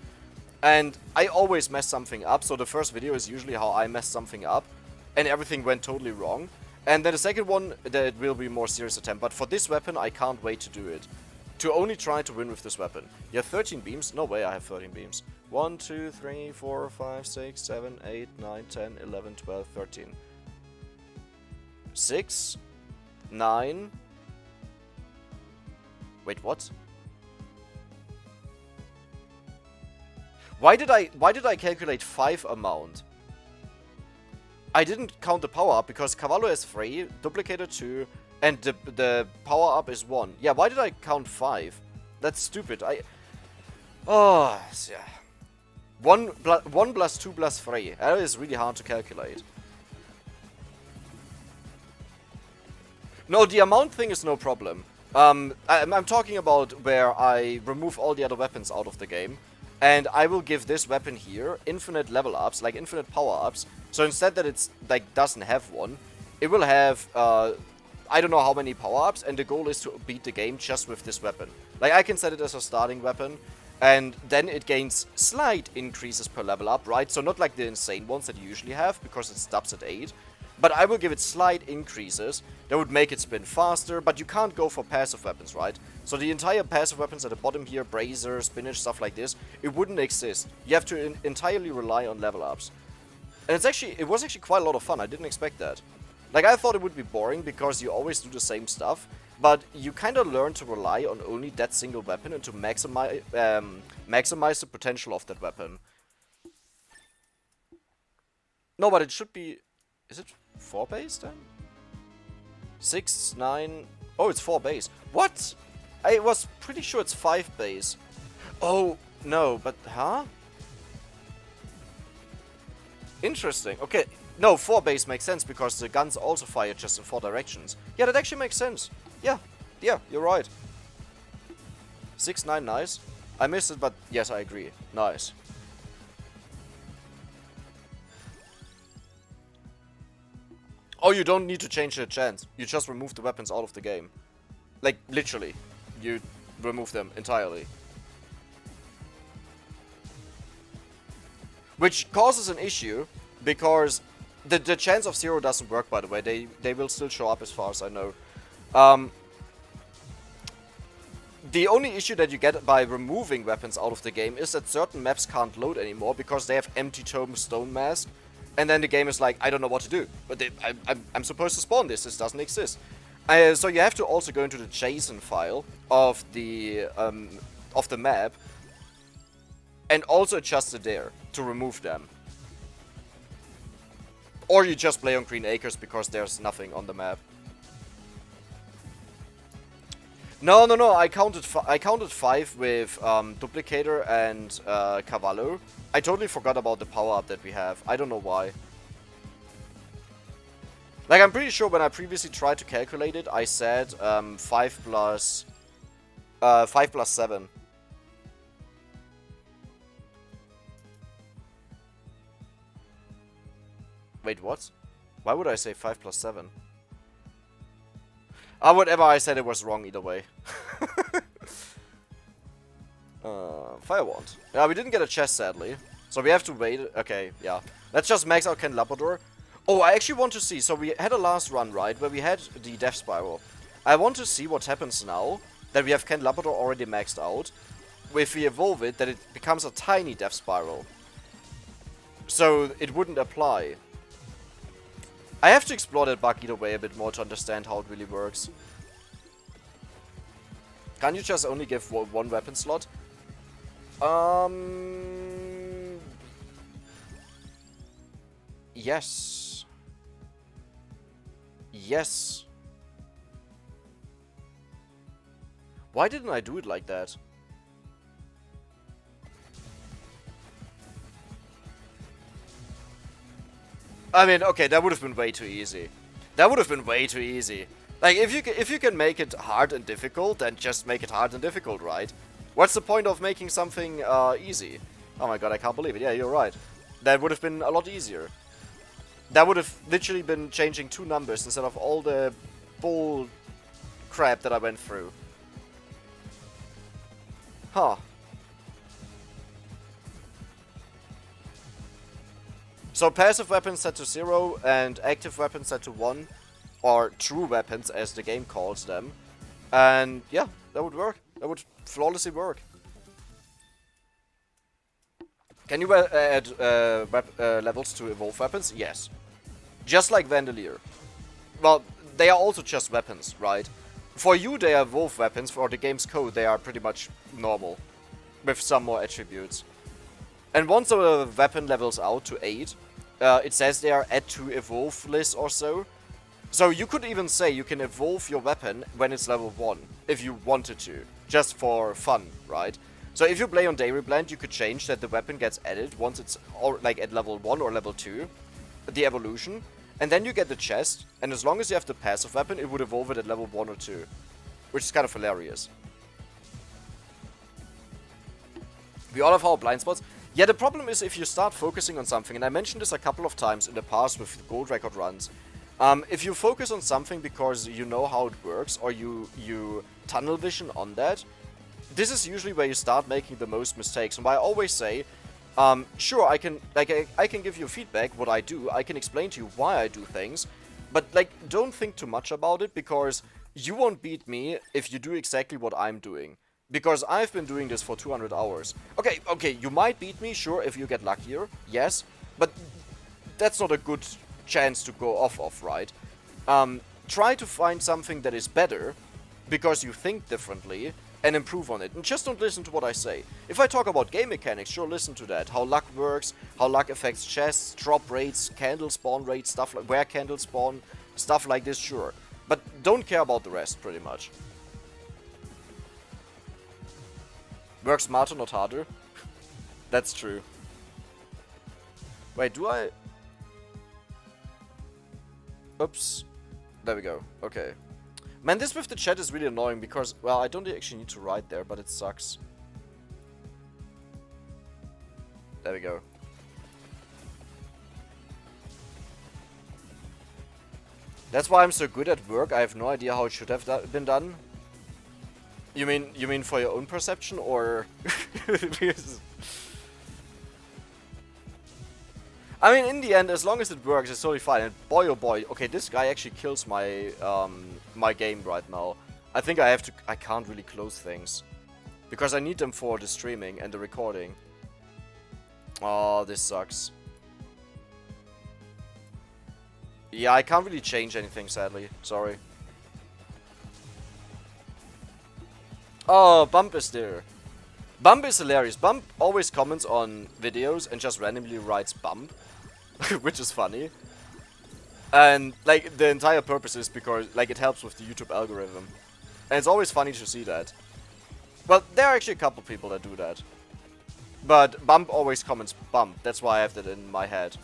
and I always mess something up, so the first video is usually how I messed something up, and everything went totally wrong. And then the second one, that will be a more serious attempt, but for this weapon, I can't wait to do it. To only try to win with this weapon. You have 13 beams? No way I have 13 beams. 1, 2, 3, 4, 5, 6, 7, 8, 9, 10, 11, 12, 13. 6, 9... Wait, what? Why did I calculate 5 amount? I didn't count the power up because Cavallo is 3, Duplicator 2, and the power up is 1. Yeah, why did I count 5? That's stupid. Oh, yeah. 1 plus 2 plus 3. That is really hard to calculate. No, the amount thing is no problem. I'm talking about where I remove all the other weapons out of the game. And I will give this weapon here infinite level ups, like infinite power ups. So instead that it's like doesn't have one, it will have I don't know how many power ups, and the goal is to beat the game just with this weapon. Like I can set it as a starting weapon, and then it gains slight increases per level up, right? So not like the insane ones that you usually have, because it stops at 8. But I will give it slight increases that would make it spin faster, but you can't go for passive weapons, right? So the entire passive weapons at the bottom here, brazier, spinach, stuff like this, it wouldn't exist. You have to entirely rely on level ups. And it was actually quite a lot of fun. I didn't expect that. Like, I thought it would be boring because you always do the same stuff, but you kind of learn to rely on only that single weapon and to maximize the potential of that weapon. No, but it should be... Is it 4 base then? 6, 9... Oh, it's 4 base. What? I was pretty sure it's 5 base. Oh, no, but... Huh? Interesting. Okay. No, 4 base makes sense because the guns also fire just in 4 directions. Yeah, that actually makes sense. Yeah. Yeah, you're right. 6, 9, nice. I missed it, but yes, I agree. Nice. Oh, you don't need to change the chance. You just remove the weapons out of the game. Like, literally. You remove them entirely. Which causes an issue, because the chance of 0 doesn't work, by the way. They will still show up as far as I know. The only issue that you get by removing weapons out of the game is that certain maps can't load anymore because they have empty tombstone mask. And then the game is like, I don't know what to do. But I'm supposed to spawn this. This doesn't exist. So you have to also go into the JSON file of the map and also adjust it there to remove them. Or you just play on Green Acres because there's nothing on the map. No. I counted 5 with Duplicator and Cavallo. I totally forgot about the power up that we have. I don't know why. Like, I'm pretty sure when I previously tried to calculate it, I said 5 plus 7. Wait, what? Why would I say 5 plus 7? Whatever I said, it was wrong either way. Fire Wand. Yeah, we didn't get a chest, sadly. So we have to wait. Okay, yeah. Let's just max out Candelabrador. Oh, I actually want to see. So we had a last run, right? Where we had the Death Spiral. I want to see what happens now that we have Candelabrador already maxed out. If we evolve it, that it becomes a tiny Death Spiral. So it wouldn't apply. I have to explore that bug either way a bit more to understand how it really works. Can you just only give one weapon slot? Yes. Yes. Why didn't I do it like that? I mean, okay, that would have been way too easy. That would have been way too easy. Like, if you can make it hard and difficult, then just make it hard and difficult, right? What's the point of making something easy? Oh my god, I can't believe it. Yeah, you're right. That would have been a lot easier. That would have literally been changing 2 numbers instead of all the bull crap that I went through. Huh. So passive weapons set to 0 and active weapons set to 1. Or true weapons, as the game calls them. And yeah, that would work. That would flawlessly work. Can you add levels to evolve weapons? Yes. Just like Vandalier. Well, they are also just weapons, right? For you, they are evolve weapons. For the game's code, they are pretty much normal. With some more attributes. And once a weapon levels out to 8, it says they are at to evolve list or so. So you could even say you can evolve your weapon when it's level 1, if you wanted to, just for fun, right? So if you play on Dairy Blend, you could change that the weapon gets added once it's like at level 1 or level 2, the evolution, and then you get the chest, and as long as you have the passive weapon, it would evolve it at level 1 or 2, which is kind of hilarious. We all have our blind spots. Yeah, the problem is if you start focusing on something, and I mentioned this a couple of times in the past with gold record runs. If you focus on something because you know how it works, or you tunnel vision on that, this is usually where you start making the most mistakes. And I always say, sure, I can give you feedback, what I do, I can explain to you why I do things, but like, don't think too much about it, because you won't beat me if you do exactly what I'm doing. Because I've been doing this for 200 hours. Okay, you might beat me, sure, if you get luckier, yes, but that's not a good chance to go off of, right? Try to find something that is better, because you think differently, and improve on it. And just don't listen to what I say. If I talk about game mechanics, sure, listen to that. How luck works, how luck affects chests, drop rates, candle spawn rates, stuff like where candles spawn, stuff like this, sure. But don't care about the rest, pretty much. Work smarter, not harder. That's true. Wait, do I... Oops. There we go. Okay. Man, this with the chat is really annoying because, well, I don't actually need to write there, but it sucks. There we go. That's why I'm so good at work. I have no idea how it should have been done. You mean for your own perception, or? I mean, in the end, as long as it works, it's totally fine. And boy, oh boy, okay, this guy actually kills my my game right now. I think I can't really close things because I need them for the streaming and the recording. Oh, this sucks. Yeah, I can't really change anything, sadly. Sorry. Oh, Bump is there. Bump is hilarious. Bump always comments on videos and just randomly writes Bump, which is funny. And, like, the entire purpose is because, like, it helps with the YouTube algorithm. And it's always funny to see that. Well, there are actually a couple people that do that. But Bump always comments Bump. That's why I have that in my head.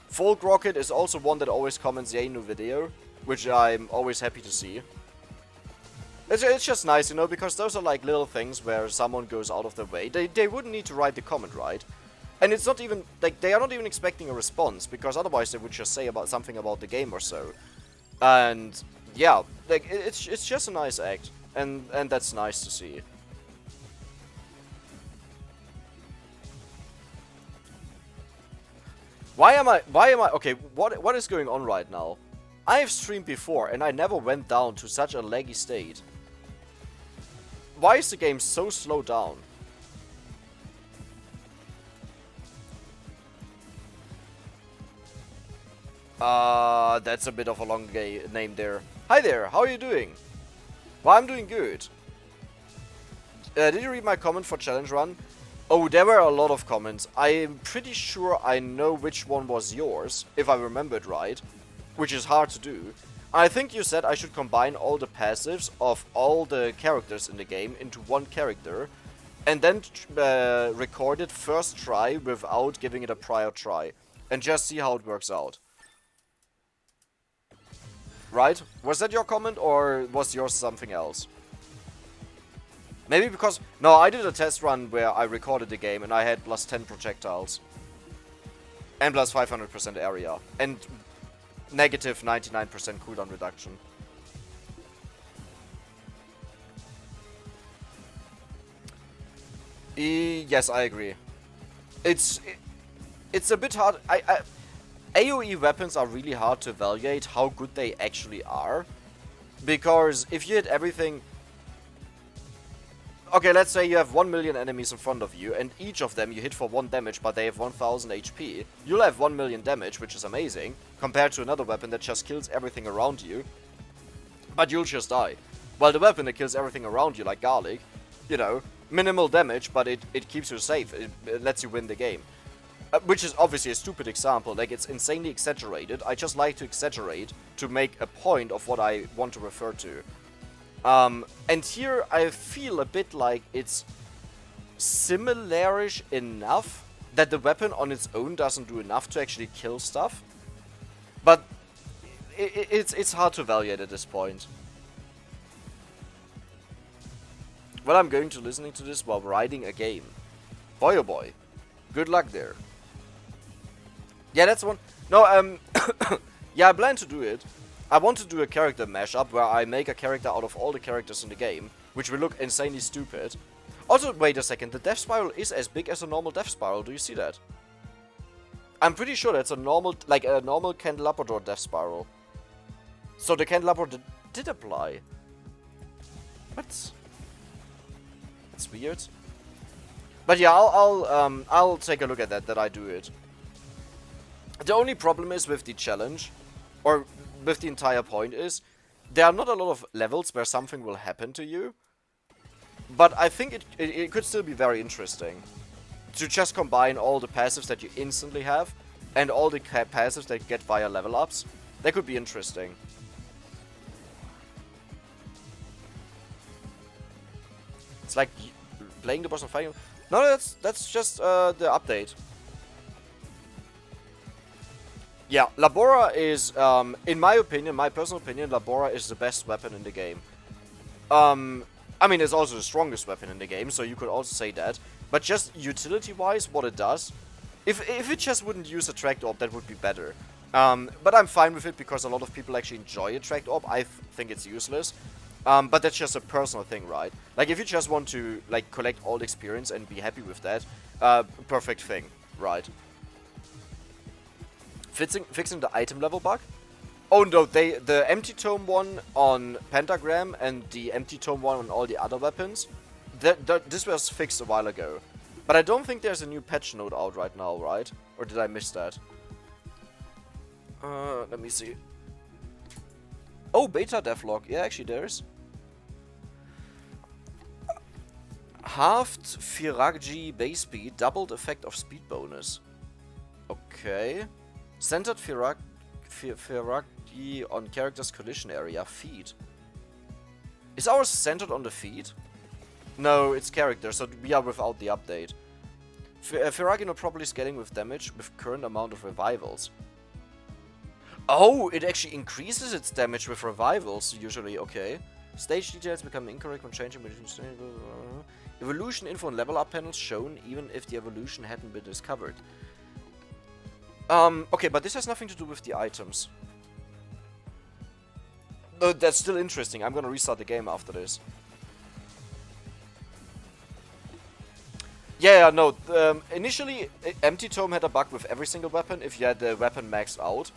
Folk Rocket is also one that always comments yay, new video, which I'm always happy to see. It's just nice, you know, because those are like little things where someone goes out of their way. They wouldn't need to write the comment, right? And it's not even, like, they are not even expecting a response, because otherwise they would just say about something about the game or so. And, yeah, like, it's just a nice act, and that's nice to see. Why am I, okay, what is going on right now? I have streamed before, and I never went down to such a laggy state. Why is the game so slowed down? That's a bit of a long name there. Hi there, how are you doing? Well, I'm doing good. Did you read my comment for challenge run? Oh, there were a lot of comments. I'm pretty sure I know which one was yours, if I remembered right, which is hard to do. I think you said I should combine all the passives of all the characters in the game into one character, and then record it first try without giving it a prior try, and just see how it works out. Right? Was that your comment, or was yours something else? Maybe because... No, I did a test run where I recorded the game and I had plus 10 projectiles. And plus 500% area. And negative 99% cooldown reduction. Yes, I agree. It's a bit hard. AoE weapons are really hard to evaluate how good they actually are. Because if you hit everything... Okay, let's say you have 1 million enemies in front of you, and each of them you hit for 1 damage, but they have 1000 HP. You'll have 1 million damage, which is amazing, compared to another weapon that just kills everything around you. But you'll just die. While the weapon that kills everything around you, like garlic, you know, minimal damage, but it keeps you safe. It lets you win the game. Which is obviously a stupid example, like it's insanely exaggerated. I just like to exaggerate to make a point of what I want to refer to. And here I feel a bit like it's similarish enough that the weapon on its own doesn't do enough to actually kill stuff. But it's hard to evaluate at this point. Well, I'm going to listening to this while writing a game. Boy oh boy. Good luck there. Yeah, that's one. No, yeah, I plan to do it. I want to do a character mashup where I make a character out of all the characters in the game, which will look insanely stupid. Also, wait a second, the death spiral is as big as a normal death spiral, do you see that? I'm pretty sure that's a normal, like a normal candelabra death spiral. So the candelabra did apply. What? That's weird. But yeah, I'll take a look at that I do it. The only problem is with the challenge, or with the entire point, is there are not a lot of levels where something will happen to you. But I think it could still be very interesting to just combine all the passives that you instantly have and all the passives that you get via level ups. That could be interesting. It's like playing the boss of Final. No, that's just the update. Yeah, Labora is, in my opinion, my personal opinion, Labora is the best weapon in the game. I mean, it's also the strongest weapon in the game, so you could also say that. But just utility-wise, what it does, if it just wouldn't use a tracked orb, that would be better. But I'm fine with it because a lot of people actually enjoy Attract Orb. I think it's useless. But that's just a personal thing, right? Like, if you just want to, like, collect all the experience and be happy with that, perfect thing, right? Fixing the item level bug? Oh no, the empty tome one on Pentagram and the empty tome one on all the other weapons, this was fixed a while ago. But I don't think there's a new patch note out right now, right? Or did I miss that? Let me see. Oh, beta devlog. Yeah, actually there's. Halved Firagji base speed, doubled effect of speed bonus. Okay. Centered Firagji on character's collision area, feet. Is ours centered on the feet? No, it's character, so we are without the update. Firagji not properly scaling with damage with current amount of revivals. Oh, it actually increases its damage with revivals, usually, okay. Stage details become incorrect when changing between stage. Evolution info and level up panels shown even if the evolution hadn't been discovered. Okay, but this has nothing to do with the items. No, that's still interesting. I'm gonna restart the game after this. Yeah, no, initially, Empty Tome had a bug with every single weapon if you had the weapon maxed out.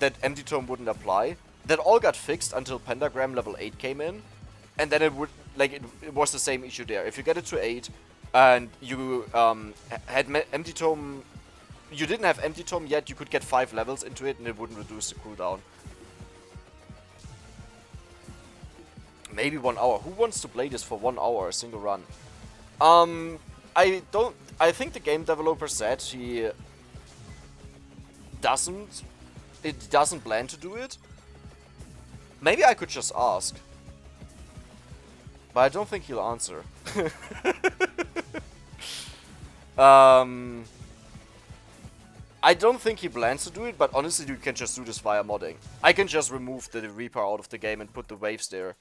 That Empty Tome wouldn't apply. That all got fixed until Pentagram level 8 came in. And then it would, like, it was the same issue there. If you get it to 8, and you had Empty Tome, you didn't have Empty Tome yet, you could get 5 levels into it and it wouldn't reduce the cooldown. Maybe 1 hour. Who wants to play this for 1 hour, a single run? I think the game developer said he doesn't plan to do it. Maybe I could just ask. But I don't think he'll answer. I don't think he plans to do it, but honestly you can just do this via modding. I can just remove the Reaper out of the game and put the waves there.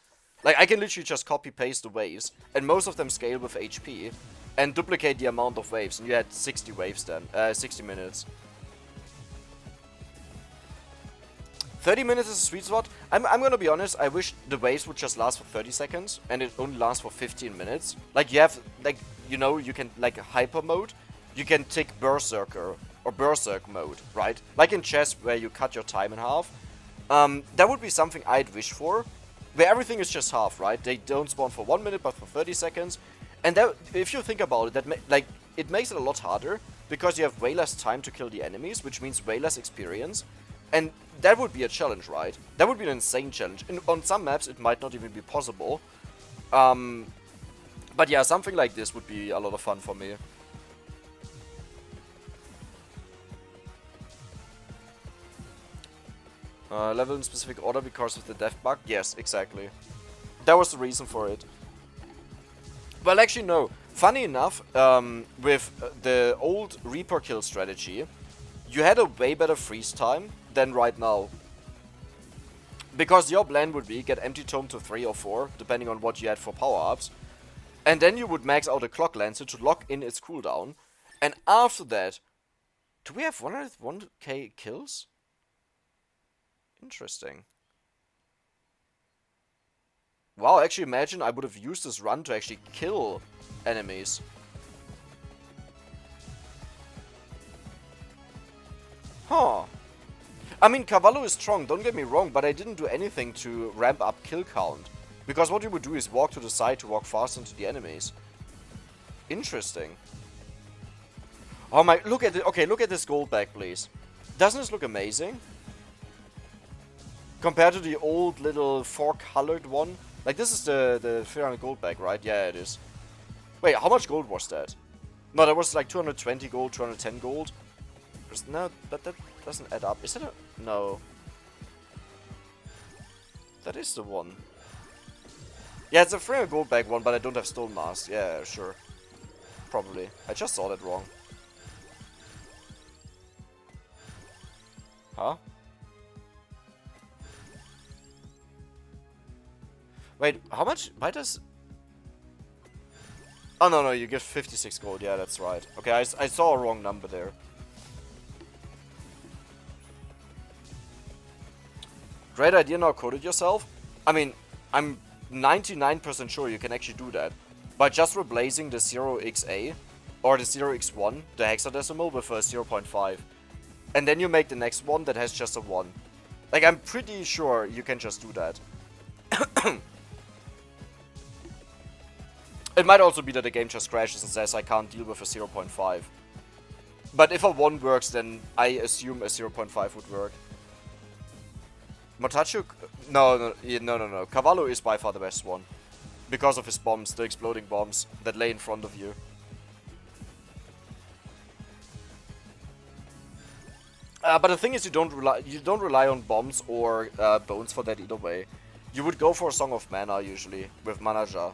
Like, I can literally just copy-paste the waves, and most of them scale with HP, and duplicate the amount of waves, and you had 60 waves then, 60 minutes. 30 minutes is a sweet spot. I'm gonna be honest, I wish the waves would just last for 30 seconds, and it only lasts for 15 minutes. Like, you have, like, you know, you can, like, hyper mode, you can tick Berserker, or Berserk mode, right? Like in chess, where you cut your time in half. That would be something I'd wish for, where everything is just half, right? They don't spawn for 1 minute, but for 30 seconds. And that, if you think about it, that it makes it a lot harder, because you have way less time to kill the enemies, which means way less experience. And that would be a challenge, right? That would be an insane challenge. And on some maps, it might not even be possible. But yeah, something like this would be a lot of fun for me. Level in specific order because of the death bug? Yes, exactly. That was the reason for it. Well, actually, no. Funny enough, with the old Reaper kill strategy, you had a way better freeze time than right now. Because your plan would be get Empty Tome to 3 or 4, depending on what you had for power-ups. And then you would max out a Clock Lancer to lock in its cooldown. And after that, do we have 101k kills? Interesting. Wow, actually imagine I would have used this run to actually kill enemies. Huh. I mean, Cavallo is strong, don't get me wrong, but I didn't do anything to ramp up kill count. Because what you would do is walk to the side to walk fast into the enemies. Interesting. Oh my, look at it. Okay, look at this gold bag, please. Doesn't this look amazing? Compared to the old little 4-colored one. Like, this is the 300 gold bag, right? Yeah, it is. Wait, how much gold was that? No, that was like 220 gold, 210 gold. No, but that doesn't add up. Is that a... No. That is the one. Yeah, it's a 300 gold bag one, but I don't have Stone Mask. Yeah, sure. Probably. I just saw that wrong. Huh? Wait, how much? Why does... Oh, no, you get 56 gold. Yeah, that's right. Okay, I saw a wrong number there. great idea, now code it yourself. I mean, I'm 99% sure you can actually do that by just replacing the 0xa or the 0x1, the hexadecimal, with a 0.5. And then you make the next one that has just a 1. Like, I'm pretty sure you can just do that. It might also be that the game just crashes and says I can't deal with a 0.5. But if a 1 works, then I assume a 0.5 would work. Motachu? No. Cavallo is by far the best one. Because of his bombs, the exploding bombs that lay in front of you. But the thing is, you don't rely on bombs or bones for that either way. You would go for a Song of Mana usually with Manaja.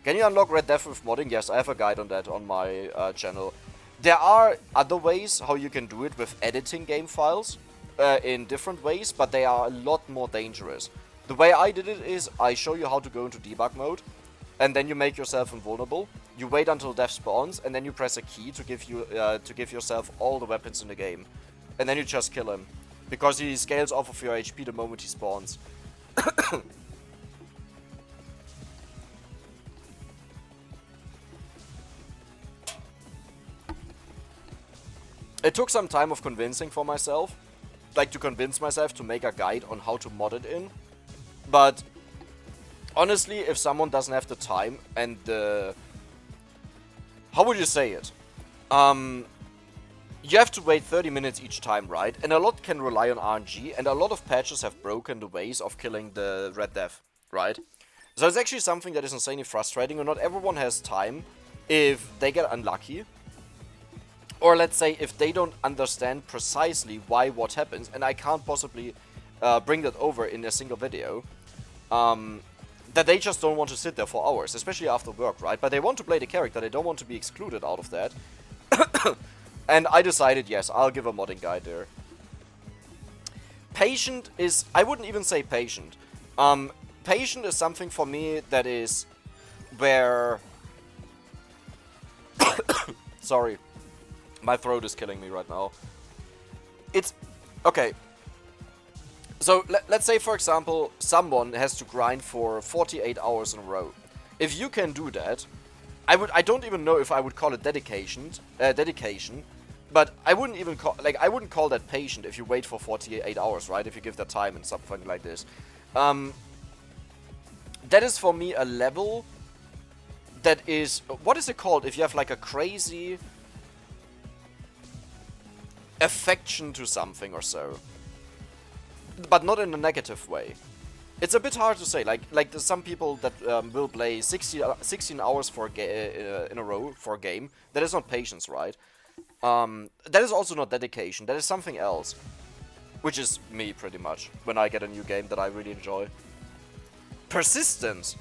Can you unlock Red Death with modding? Yes, I have a guide on that on my channel. There are other ways how you can do it with editing game files in different ways, but they are a lot more dangerous. The way I did it is I show you how to go into debug mode, and then you make yourself invulnerable. You wait until death spawns, and then you press a key to give yourself all the weapons in the game, and then you just kill him, because he scales off of your HP the moment he spawns. It took some time of convincing for myself, like to convince myself to make a guide on how to mod it in. But honestly, if someone doesn't have the time and the... How would you say it? You have to wait 30 minutes each time, right? And a lot can rely on RNG, and a lot of patches have broken the ways of killing the Red Death, right? So it's actually something that is insanely frustrating, and not everyone has time if they get unlucky. Or let's say if they don't understand precisely why what happens, and I can't possibly bring that over in a single video, that they just don't want to sit there for hours, especially after work, right? But they want to play the character, they don't want to be excluded out of that. And I decided, yes, I'll give a modding guide there. Patient is... I wouldn't even say patient. Patient is something for me that is where... Sorry. My throat is killing me right now. It's... Okay. So, let's say, for example, someone has to grind for 48 hours in a row. If you can do that, I don't even know if I would call it dedication, but I wouldn't even call... Like, I wouldn't call that patient if you wait for 48 hours, right? If you give that time and something like this. That is, for me, a level that is... What is it called if you have, like, a crazy... affection to something or so, but not in a negative way. It's a bit hard to say. Like there's some people that will play 16 hours for in a row for a game. That is not patience, right? That is also not dedication. That is something else, which is me pretty much when I get a new game that I really enjoy. Persistence.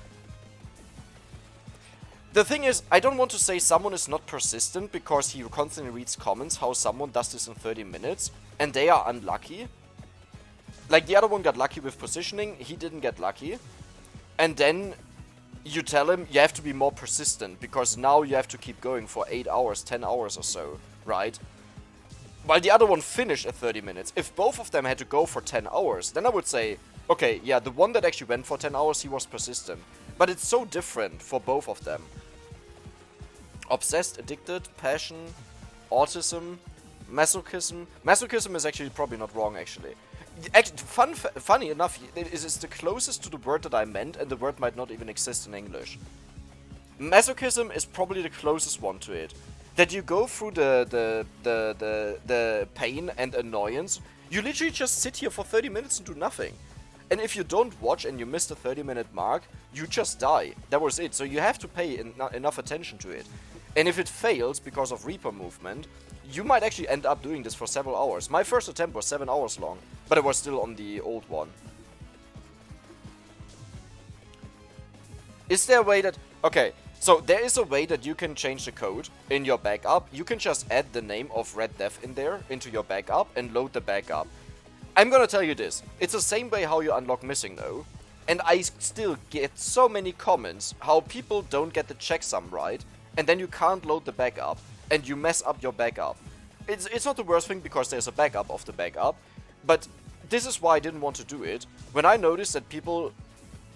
The thing is, I don't want to say someone is not persistent because he constantly reads comments how someone does this in 30 minutes and they are unlucky. Like the other one got lucky with positioning, he didn't get lucky. And then you tell him you have to be more persistent because now you have to keep going for 8 hours, 10 hours or so, right? While the other one finished at 30 minutes. If both of them had to go for 10 hours, then I would say, okay, yeah, the one that actually went for 10 hours, he was persistent. But it's so different for both of them. Obsessed, addicted, passion, autism, masochism. Masochism is actually probably not wrong, actually. Funny enough, it is the closest to the word that I meant, and the word might not even exist in English. Masochism is probably the closest one to it. That you go through the pain and annoyance. You literally just sit here for 30 minutes and do nothing. And if you don't watch and you miss the 30-minute mark, you just die. That was it. So you have to pay enough attention to it. And if it fails because of Reaper movement, you might actually end up doing this for several hours. My first attempt was 7 hours long, but it was still on the old one. Is there a way that... Okay, so there is a way that you can change the code in your backup. You can just add the name of Red Death in there into your backup and load the backup. I'm gonna tell you this. It's the same way how you unlock missing though. And I still get so many comments how people don't get the checksum right. And then you can't load the backup. And you mess up your backup. It's not the worst thing because there's a backup of the backup. But this is why I didn't want to do it. When I noticed that people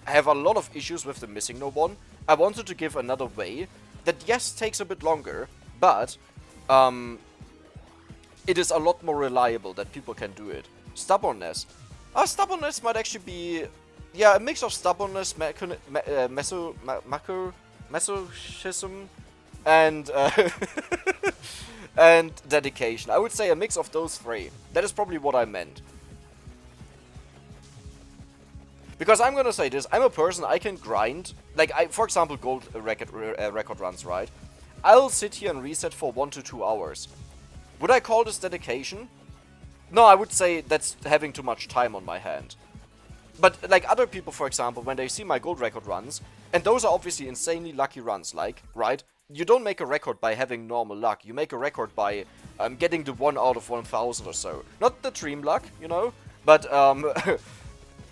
have a lot of issues with the missing no one, I wanted to give another way that, yes, takes a bit longer, but it is a lot more reliable that people can do it. Stubbornness. Stubbornness might actually be, yeah, a mix of stubbornness, masochism, and and dedication. I would say a mix of those three. That is probably what I meant. Because I'm gonna say this, I'm a person, I can grind. Like, for example, gold record runs, right? I'll sit here and reset for 1 to 2 hours. Would I call this dedication? No, I would say that's having too much time on my hand. But, like, other people, for example, when they see my gold record runs, and those are obviously insanely lucky runs, like, right? You don't make a record by having normal luck. You make a record by getting the 1 out of 1,000 or so. Not the dream luck, you know? But,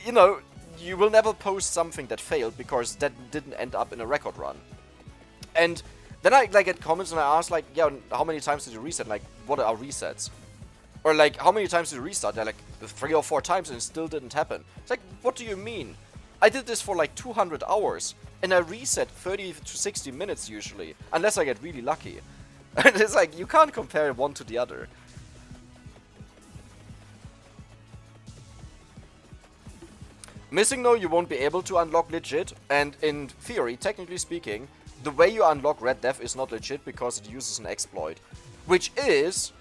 you know, you will never post something that failed because that didn't end up in a record run. And then I like get comments and I ask like, yeah, how many times did you reset? Like, what are resets? Or like, how many times did you restart? They're like 3 or 4 times and it still didn't happen. It's like, what do you mean? I did this for like 200 hours and I reset 30 to 60 minutes usually, unless I get really lucky. And it's like, you can't compare one to the other. Missing no, you won't be able to unlock legit, and in theory, technically speaking, the way you unlock Red Death is not legit because it uses an exploit. Which is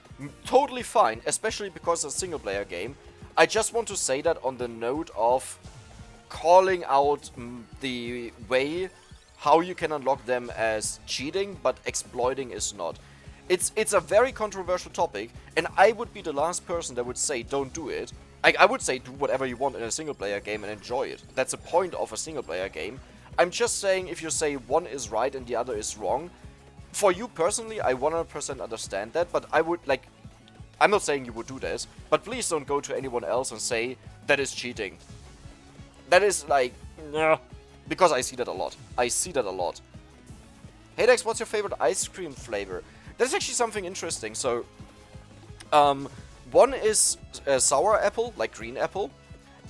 totally fine, especially because it's a single player game. I just want to say that on the note of calling out the way how you can unlock them as cheating, but exploiting is not. It's a very controversial topic, and I would be the last person that would say don't do it. I would say do whatever you want in a single player game and enjoy it. That's the point of a single player game. I'm just saying if you say one is right and the other is wrong, for you personally, I 100% understand that, but I would like, I'm not saying you would do this, but please don't go to anyone else and say that is cheating. That is like, nah, because I see that a lot. I see that a lot. Hey Dex, what's your favorite ice cream flavor? That's actually something interesting. So, one is sour apple, like green apple,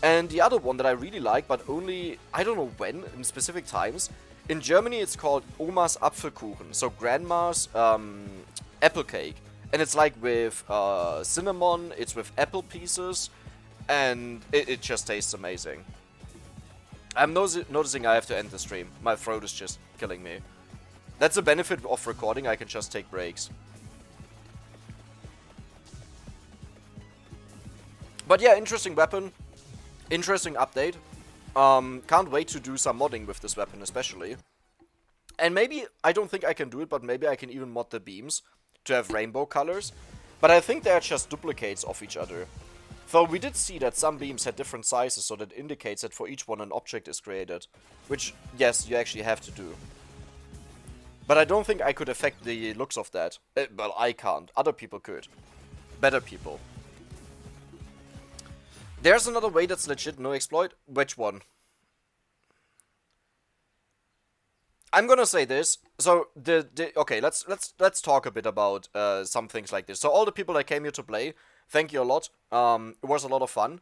and the other one that I really like, but only, I don't know when, in specific times. In Germany, it's called Oma's Apfelkuchen, so grandma's apple cake. And it's like with cinnamon, it's with apple pieces, and it just tastes amazing. I'm noticing I have to end the stream. My throat is just killing me. That's the benefit of recording, I can just take breaks. But yeah, interesting weapon. Interesting update. Can't wait to do some modding with this weapon especially. And maybe, I don't think I can do it, but maybe I can even mod the beams to have rainbow colors. But I think they're just duplicates of each other. Though we did see that some beams had different sizes, so that indicates that for each one an object is created. Which, yes, you actually have to do. But I don't think I could affect the looks of that. Well, I can't. Other people could. Better people. There's another way that's legit no exploit. Which one? I'm gonna say this. So okay, let's talk a bit about some things like this. So all the people that came here to play, thank you a lot. It was a lot of fun.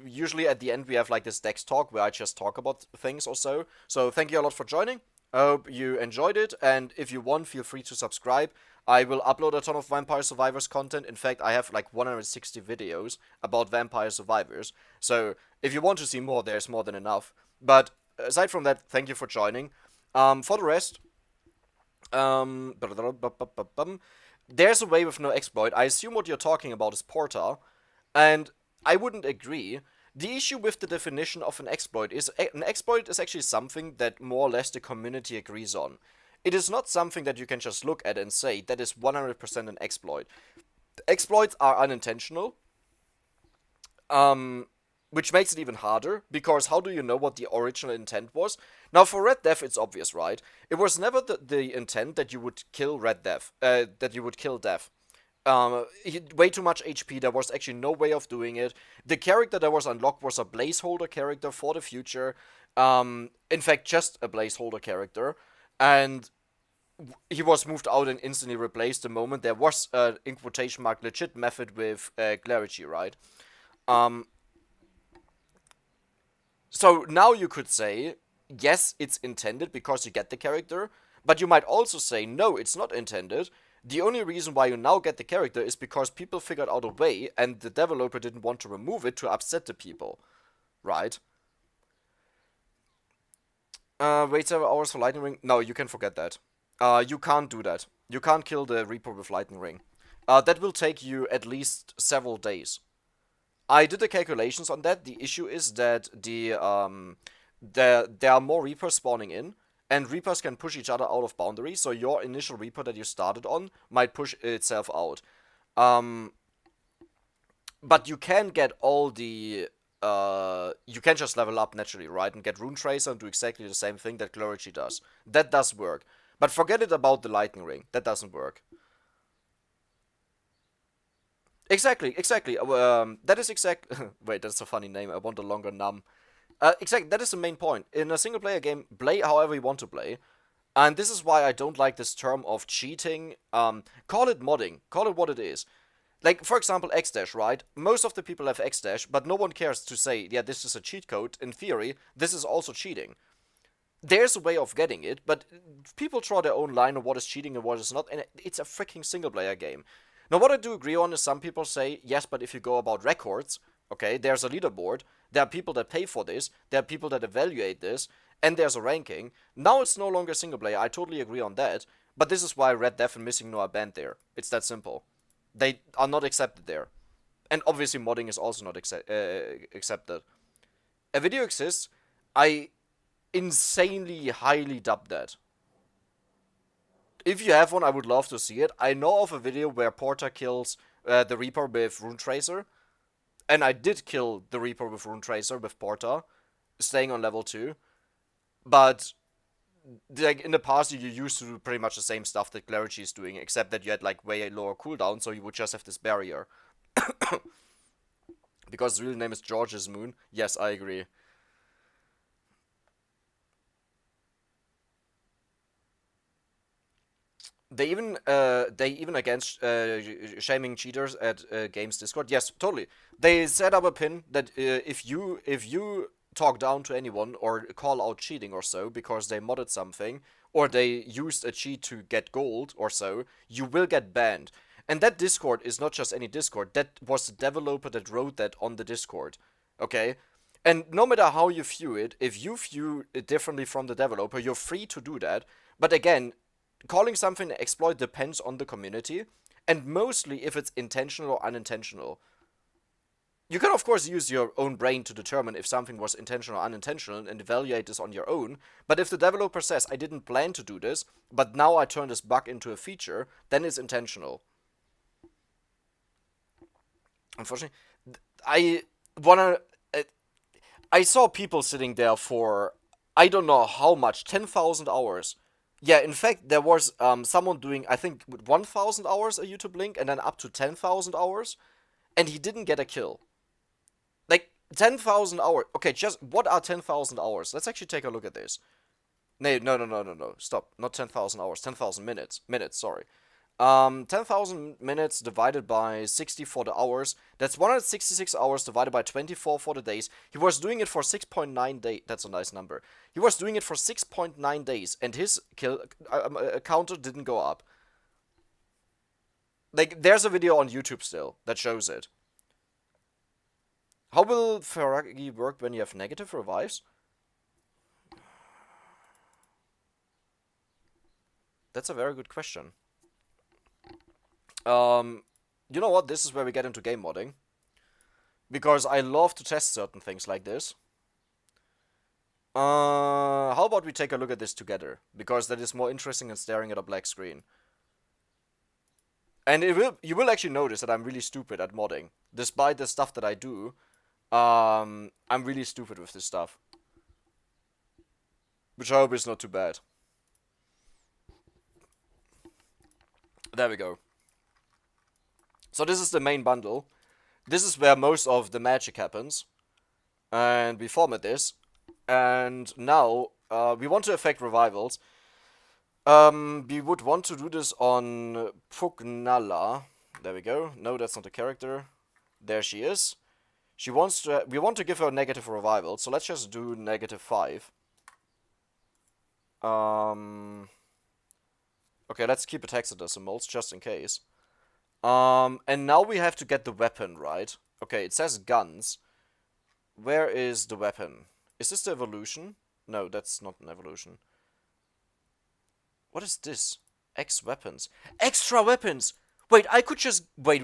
Usually at the end we have like this Dex talk where I just talk about things or so. So thank you a lot for joining. I hope you enjoyed it, and if you want, feel free to subscribe. I will upload a ton of Vampire Survivors content. In fact, I have like 160 videos about Vampire Survivors. So if you want to see more, there's more than enough. But aside from that, thank you for joining. For the rest, there's a way with no exploit. I assume what you're talking about is Porta, and I wouldn't agree. The issue with the definition of an exploit is actually something that more or less the community agrees on. It is not something that you can just look at and say that is 100% an exploit. Exploits are unintentional, which makes it even harder, because how do you know what the original intent was? Now, for Red Death, it's obvious, right? It was never the intent that you would kill Red Death, that you would kill Death. Way too much HP, there was actually no way of doing it. The character that was unlocked was a placeholder character for the future. In fact, just a placeholder character. And he was moved out and instantly replaced the moment there was a, in quotation mark, legit method with clarity, right? Um, so now you could say, yes, it's intended because you get the character, but you might also say, no, it's not intended. The only reason why you now get the character is because people figured out a way and the developer didn't want to remove it to upset the people, right? Wait 7 hours for lightning ring? No, you can forget that. You can't do that. You can't kill the Reaper with lightning ring. That will take you at least several days. I did the calculations on that. The issue is that there are more Reapers spawning in, and Reapers can push each other out of boundaries. So your initial Reaper that you started on might push itself out. Um, but you can get all the you can just level up naturally, right? And get Rune Tracer and do exactly the same thing that Clergy does. That does work. But forget it about the Lightning Ring. That doesn't work. Exactly, exactly. That is exact. Wait, that's a funny name. I want a longer num. Exactly, that is the main point. In a single player game, play however you want to play. And this is why I don't like this term of cheating. Call it modding. Call it what it is. Like, for example, Xdash, right? Most of the people have Xdash, but no one cares to say, yeah, this is a cheat code. In theory, this is also cheating. There's a way of getting it, but people draw their own line on what is cheating and what is not, and it's a freaking single player game. Now, what I do agree on is some people say, yes, but if you go about records, okay, there's a leaderboard, there are people that pay for this, there are people that evaluate this, and there's a ranking. Now it's no longer single player, I totally agree on that, but this is why Red Death and Missing No are banned there. It's that simple. They are not accepted there. And obviously modding is also not accepted. A video exists, I insanely highly dub that. If you have one, I would love to see it. I know of a video where Porter kills the Reaper with Rune Tracer, and I did kill the Reaper with Rune Tracer with Porter, staying on level 2. But like in the past, you used to do pretty much the same stuff that Clergy is doing, except that you had like way lower cooldown, so you would just have this barrier. Because his real name is George's Moon. Yes, I agree. They even against shaming cheaters at games Discord. Yes, totally. They set up a pin that if you talk down to anyone or call out cheating or so because they modded something or they used a cheat to get gold or so, you will get banned. And that Discord is not just any Discord. That was the developer that wrote that on the Discord. Okay? And no matter how you view it, if you view it differently from the developer, you're free to do that. But again, calling something an exploit depends on the community, and mostly if it's intentional or unintentional. You can, of course, use your own brain to determine if something was intentional or unintentional and evaluate this on your own, but if the developer says, I didn't plan to do this, but now I turn this bug into a feature, then it's intentional. Unfortunately, I wanna. I saw people sitting there for I don't know how much, 10,000 hours. Yeah, in fact, there was someone doing, I think, 1,000 hours a YouTube link and then up to 10,000 hours, and he didn't get a kill. Like, 10,000 hours. Okay, just what are 10,000 hours? Let's actually take a look at this. No, no, no, no, no, no. Stop. Not 10,000 hours. 10,000 minutes. Minutes, sorry. 10,000 minutes divided by 60 for the hours. That's 166 hours divided by 24 for the days. He was doing it for 6.9 days. That's a nice number. He was doing it for 6.9 days, and his kill counter didn't go up. Like, there's a video on YouTube still that shows it. How will Ferrari work when you have negative revives? That's a very good question. You know what? This is where we get into game modding. Because I love to test certain things like this. How about we take a look at this together? Because that is more interesting than staring at a black screen. And you will actually notice that I'm really stupid at modding. Despite the stuff that I do, I'm really stupid with this stuff. Which I hope is not too bad. There we go. So this is the main bundle. This is where most of the magic happens. And we format this. And now, we want to affect revivals. We would want to do this on Pugnala. There we go. No, that's not the character. There she is. She wants to. We want to give her negative revival, so let's just do -5. Okay, let's keep it hexadecimals just in case. And now we have to get the weapon, right? Okay, it says guns. Where is the weapon? Is this the evolution? No, that's not an evolution. What is this? X weapons. Extra weapons! Wait, I could just... Wait.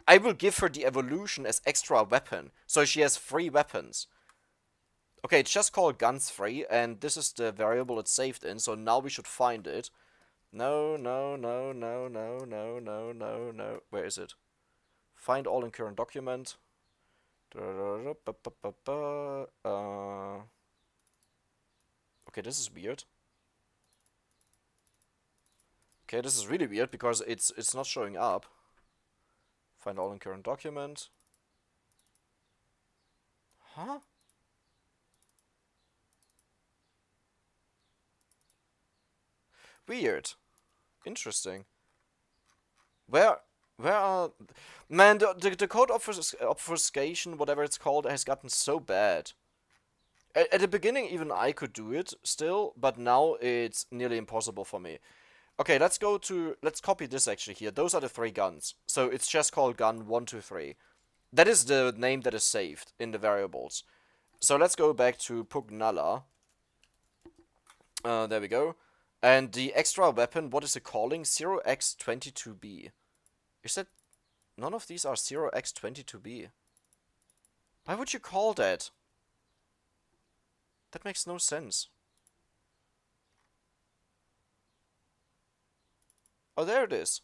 I will give her the evolution as extra weapon, so she has 3 weapons. Okay, it's just called guns 3, and this is the variable it's saved in, so now we should find it. No. Where is it? Find all in current document. Okay, this is weird. Okay, this is really weird because it's not showing up. Find all in current document. Huh? Weird. Interesting. Where are... Man, the code obfuscation, whatever it's called, has gotten so bad. At the beginning, even I could do it still, but now it's nearly impossible for me. Okay, let's copy this actually here. Those are the 3 guns. So it's just called gun 1, 2, 3. That is the name that is saved in the variables. So let's go back to Pugnala. There we go. And the extra weapon, what is it calling? 0x22b. Is that... None of these are 0x22b. Why would you call that? That makes no sense. Oh, there it is.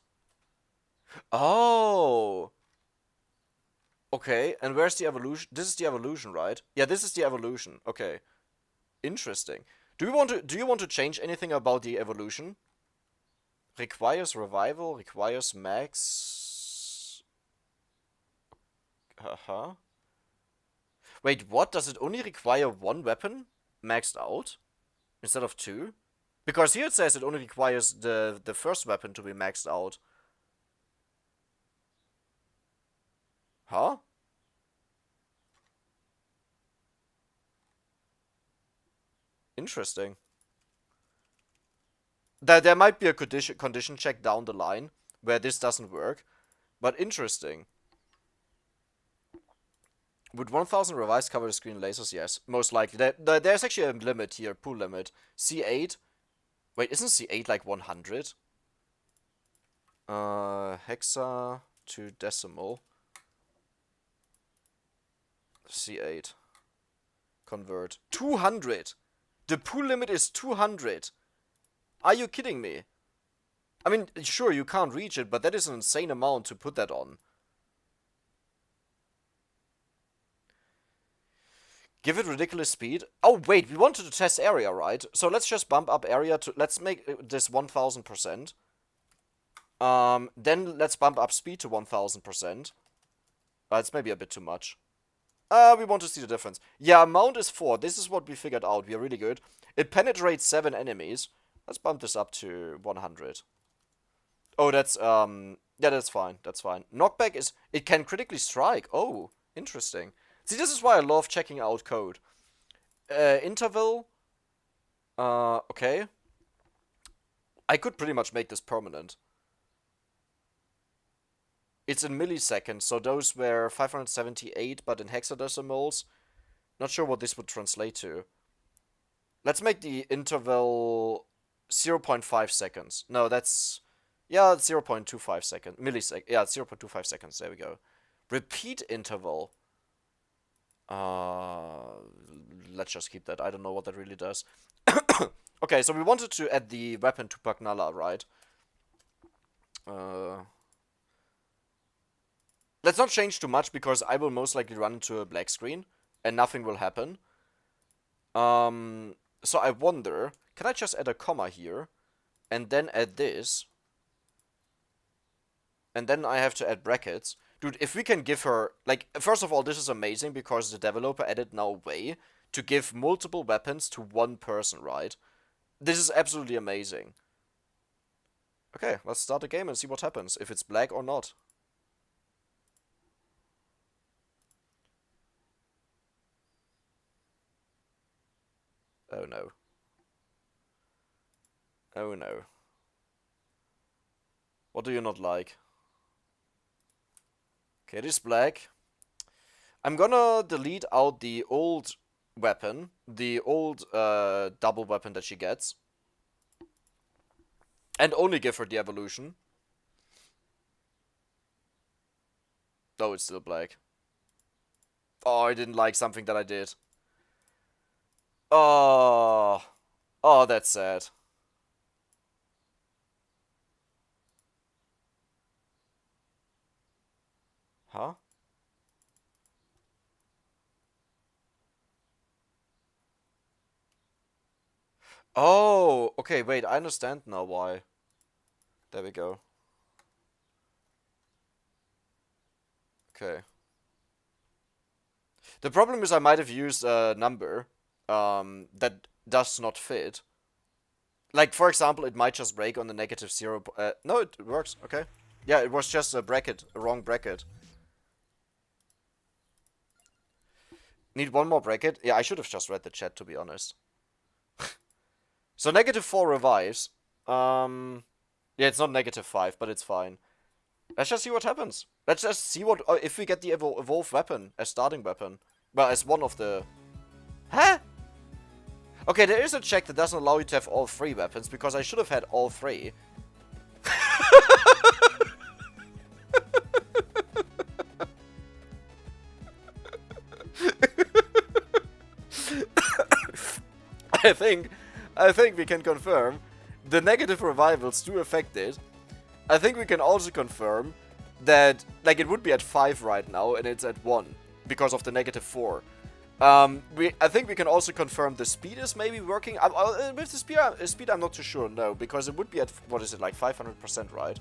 Oh! Okay, and where's the evolution? This is the evolution, right? Yeah, this is the evolution. Okay. Interesting. Do you want to change anything about the evolution? Requires revival, requires max. Wait, what? Does it only require 1 weapon maxed out instead of 2? Because here it says it only requires the first weapon to be maxed out. Huh? Interesting. There might be a condition check down the line where this doesn't work, but interesting. Would 1000 revives cover the screen lasers? Yes, most likely. There's actually a limit here, pool limit. C8. Wait, isn't C8 like 100? Hexa to decimal. C8. Convert. 200! The pool limit is 200! Are you kidding me? I mean, sure, you can't reach it, but that is an insane amount to put that on. Give it ridiculous speed. Oh, wait, we wanted to test area, right? So let's just bump up area to... Let's make this 1000%. Then let's bump up speed to 1000%. It's maybe a bit too much. We want to see the difference. Yeah, amount is 4. This is what we figured out. We are really good. It penetrates 7 enemies. Let's bump this up to 100. Oh, that's, yeah, that's fine. That's fine. Knockback is... It can critically strike. Oh, interesting. See, this is why I love checking out code. Interval. Okay. I could pretty much make this permanent. It's in milliseconds, so those were 578, but in hexadecimals. Not sure what this would translate to. Let's make the interval 0.5 seconds. No, that's... Yeah, 0.25 seconds. Millisecond. Yeah, 0.25 seconds. There we go. Repeat interval. Let's just keep that. I don't know what that really does. Okay, so we wanted to add the weapon to Pugnala, right? Let's not change too much because I will most likely run into a black screen and nothing will happen. So I wonder, can I just add a comma here and then add this? And then I have to add brackets. Dude, if we can give her, like, first of all, this is amazing because the developer added now way to give multiple weapons to one person, right? This is absolutely amazing. Okay, let's start the game and see what happens, if it's black or not. Oh no. Oh no. What do you not like? Okay, it is black. I'm gonna delete out the old weapon, the old double weapon that she gets. And only give her the evolution. Oh, it's still black. Oh, I didn't like something that I did. Oh. Oh, that's sad. Huh? Oh, okay, wait, I understand now why. There we go. Okay. The problem is I might have used a number that does not fit. Like, for example, it might just break on the negative 0. No, it works, okay. Yeah, it was just a bracket, a wrong bracket. Need one more bracket? Yeah, I should have just read the chat, to be honest. So negative 4 revives. Yeah, it's not negative 5, but it's fine. Let's just see what happens. Let's just see what if we get the evolved weapon as starting weapon. Well, as one of the... Huh? Okay, there is a check that doesn't allow you to have all 3 weapons, because I should have had all 3. I think we can confirm the negative revivals do affect it. I think we can also confirm that, like, it would be at 5 right now, and it's at 1 because of the negative 4. I think we can also confirm the speed is maybe working. With the speed, I'm not too sure, no, because it would be at, what is it, like 500%, right?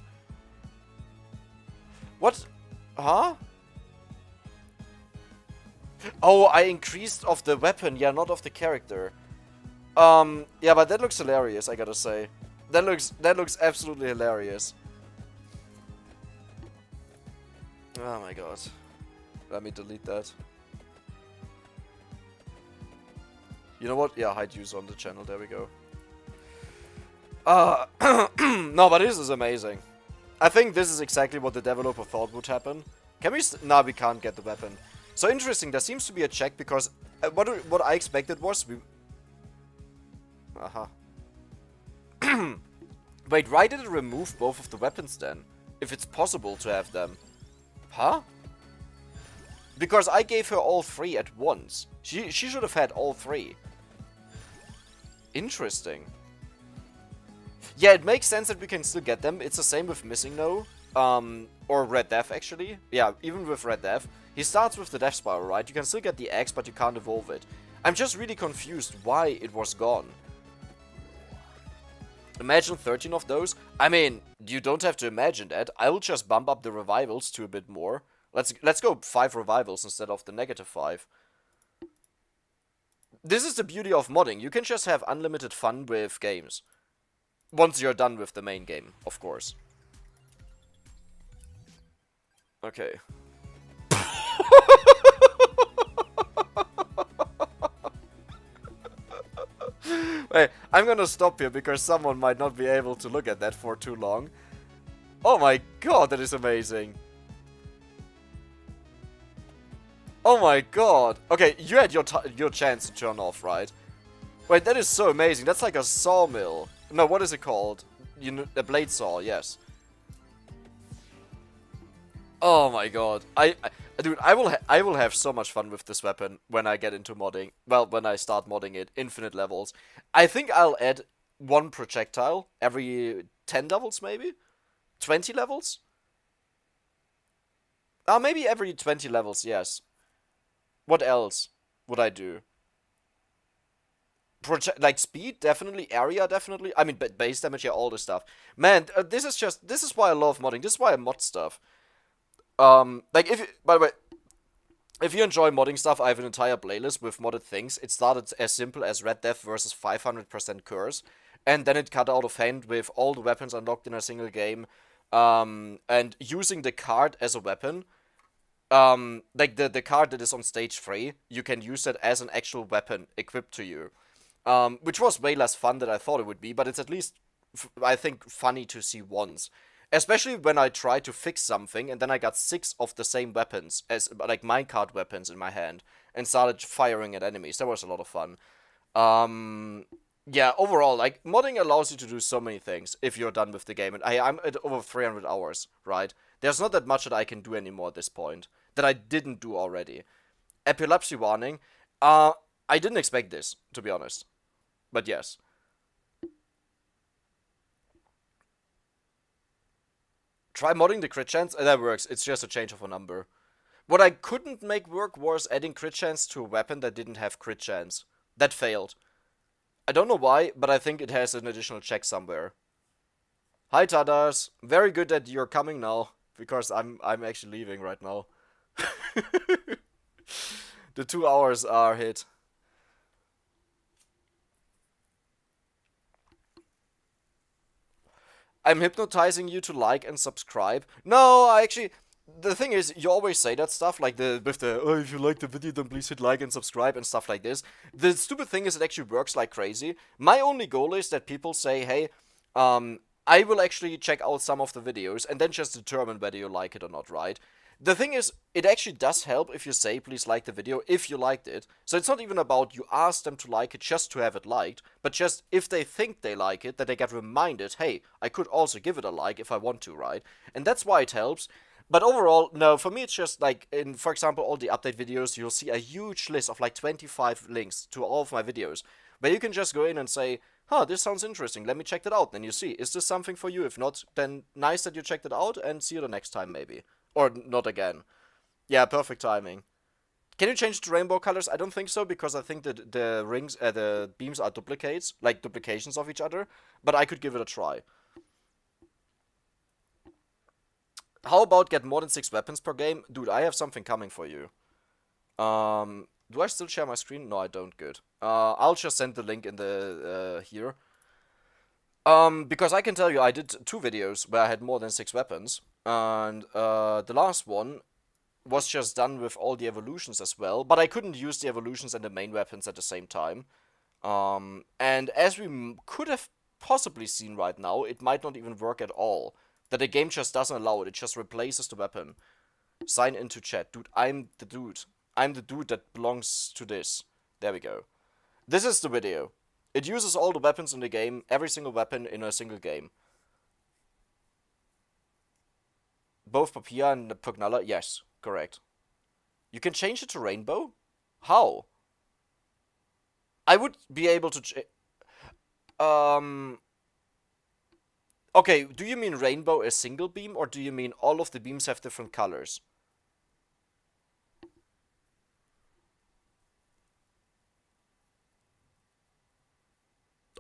What? Huh? Oh, I increased of the weapon, yeah, not of the character. Yeah, but that looks hilarious, I gotta say. That looks absolutely hilarious. Oh my god. Let me delete that. You know what? Yeah, hide user on the channel, there we go. No, but this is amazing. I think this is exactly what the developer thought would happen. Can we nah, we can't get the weapon. So interesting, there seems to be a check, because what I expected was we... Wait, why did it remove both of the weapons then? If it's possible to have them. Huh? Because I gave her all 3 at once. She should have had all 3. Interesting. Yeah, it makes sense that we can still get them. It's the same with Missing No. Or Red Death, actually. Yeah, even with Red Death. He starts with the Death Spiral, right? You can still get the Axe, but you can't evolve it. I'm just really confused why it was gone. Imagine 13 of those. I mean, you don't have to imagine that. I will just bump up the revivals to a bit more. Let's go 5 revivals instead of the negative 5. This is the beauty of modding. You can just have unlimited fun with games. Once you're done with the main game, of course. Okay. Wait, I'm gonna stop here because someone might not be able to look at that for too long. Oh my god, that is amazing. Oh my god. Okay, you had your chance to turn off, right? Wait, that is so amazing. That's like a sawmill. No, what is it called? You know, a blade saw, yes. Oh my god. Dude, I will have so much fun with this weapon when I get into modding. Well, when I start modding it, infinite levels. I think I'll add 1 projectile every 10 levels, maybe? 20 levels? Maybe every 20 levels, yes. What else would I do? Like speed, definitely. Area, definitely. I mean, base damage, yeah, all this stuff. Man, this is why I love modding. This is why I mod stuff. Like, by the way, If you enjoy modding stuff, I have an entire playlist with modded things. It started as simple as Red Death versus 500% curse, and then it cut out of hand with all the weapons unlocked in a single game, and using the card as a weapon. Like the card that is on stage 3, you can use that as an actual weapon equipped to you. Which was way less fun than I thought it would be, but it's at least, I think, funny to see once. Especially when I tried to fix something and then I got 6 of the same weapons, as like minecart weapons in my hand, and started firing at enemies. That was a lot of fun. Yeah, overall, like, modding allows you to do so many things if you're done with the game. And I'm at over 300 hours, right? There's not that much that I can do anymore at this point that I didn't do already. Epilepsy warning. I didn't expect this, to be honest. But yes. Try modding the crit chance. That works. It's just a change of a number. What I couldn't make work was adding crit chance to a weapon that didn't have crit chance. That failed. I don't know why, but I think it has an additional check somewhere. Hi Tadas. Very good that you're coming now, because I'm actually leaving right now. The 2 hours are hit. I'm hypnotizing you to like and subscribe. No, I actually. The thing is, you always say that stuff, like oh, if you like the video, then please hit like and subscribe and stuff like this. The stupid thing is, it actually works like crazy. My only goal is that people say, hey, I will actually check out some of the videos and then just determine whether you like it or not, right? The thing is, it actually does help if you say, please like the video, if you liked it. So it's not even about you ask them to like it just to have it liked, but just if they think they like it, that they get reminded, hey, I could also give it a like if I want to, right? And that's why it helps. But overall, no, for me it's just like, in, for example, all the update videos, you'll see a huge list of like 25 links to all of my videos, where you can just go in and say, huh, this sounds interesting, let me check that out. Then you see, is this something for you? If not, then nice that you checked it out, and see you the next time maybe. Or not again. Yeah, perfect timing. Can you change the rainbow colors? I don't think so, because I think that the rings, the beams are duplicates, like duplications of each other, but I could give it a try. How about get more than 6 weapons per game? Dude, I have something coming for you. Do I still share my screen? No, I don't. Good. I'll just send the link in the, here. Because I can tell you, I did 2 videos where I had more than 6 weapons. And, the last one was just done with all the evolutions as well. But I couldn't use the evolutions and the main weapons at the same time. And as we could have possibly seen right now, it might not even work at all. That the game just doesn't allow it, it just replaces the weapon. Sign into chat. Dude, I'm the dude. I'm the dude that belongs to this. There we go. This is the video. It uses all the weapons in the game, every single weapon in a single game. Both Papia and Pugnala? Yes, correct. You can change it to rainbow? How? I would be able to okay, do you mean rainbow a single beam, or do you mean all of the beams have different colors?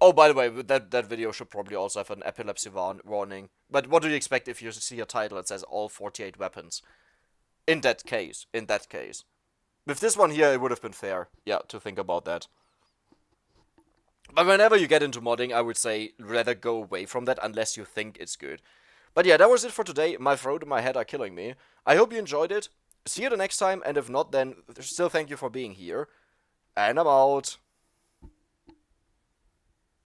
Oh, by the way, that video should probably also have an epilepsy warning. But what do you expect if you see a title that says all 48 weapons? In that case. With this one here, it would have been fair, yeah, to think about that. But whenever you get into modding, I would say rather go away from that unless you think it's good. But yeah, that was it for today. My throat and my head are killing me. I hope you enjoyed it. See you the next time, and if not, then still thank you for being here. And I'm out.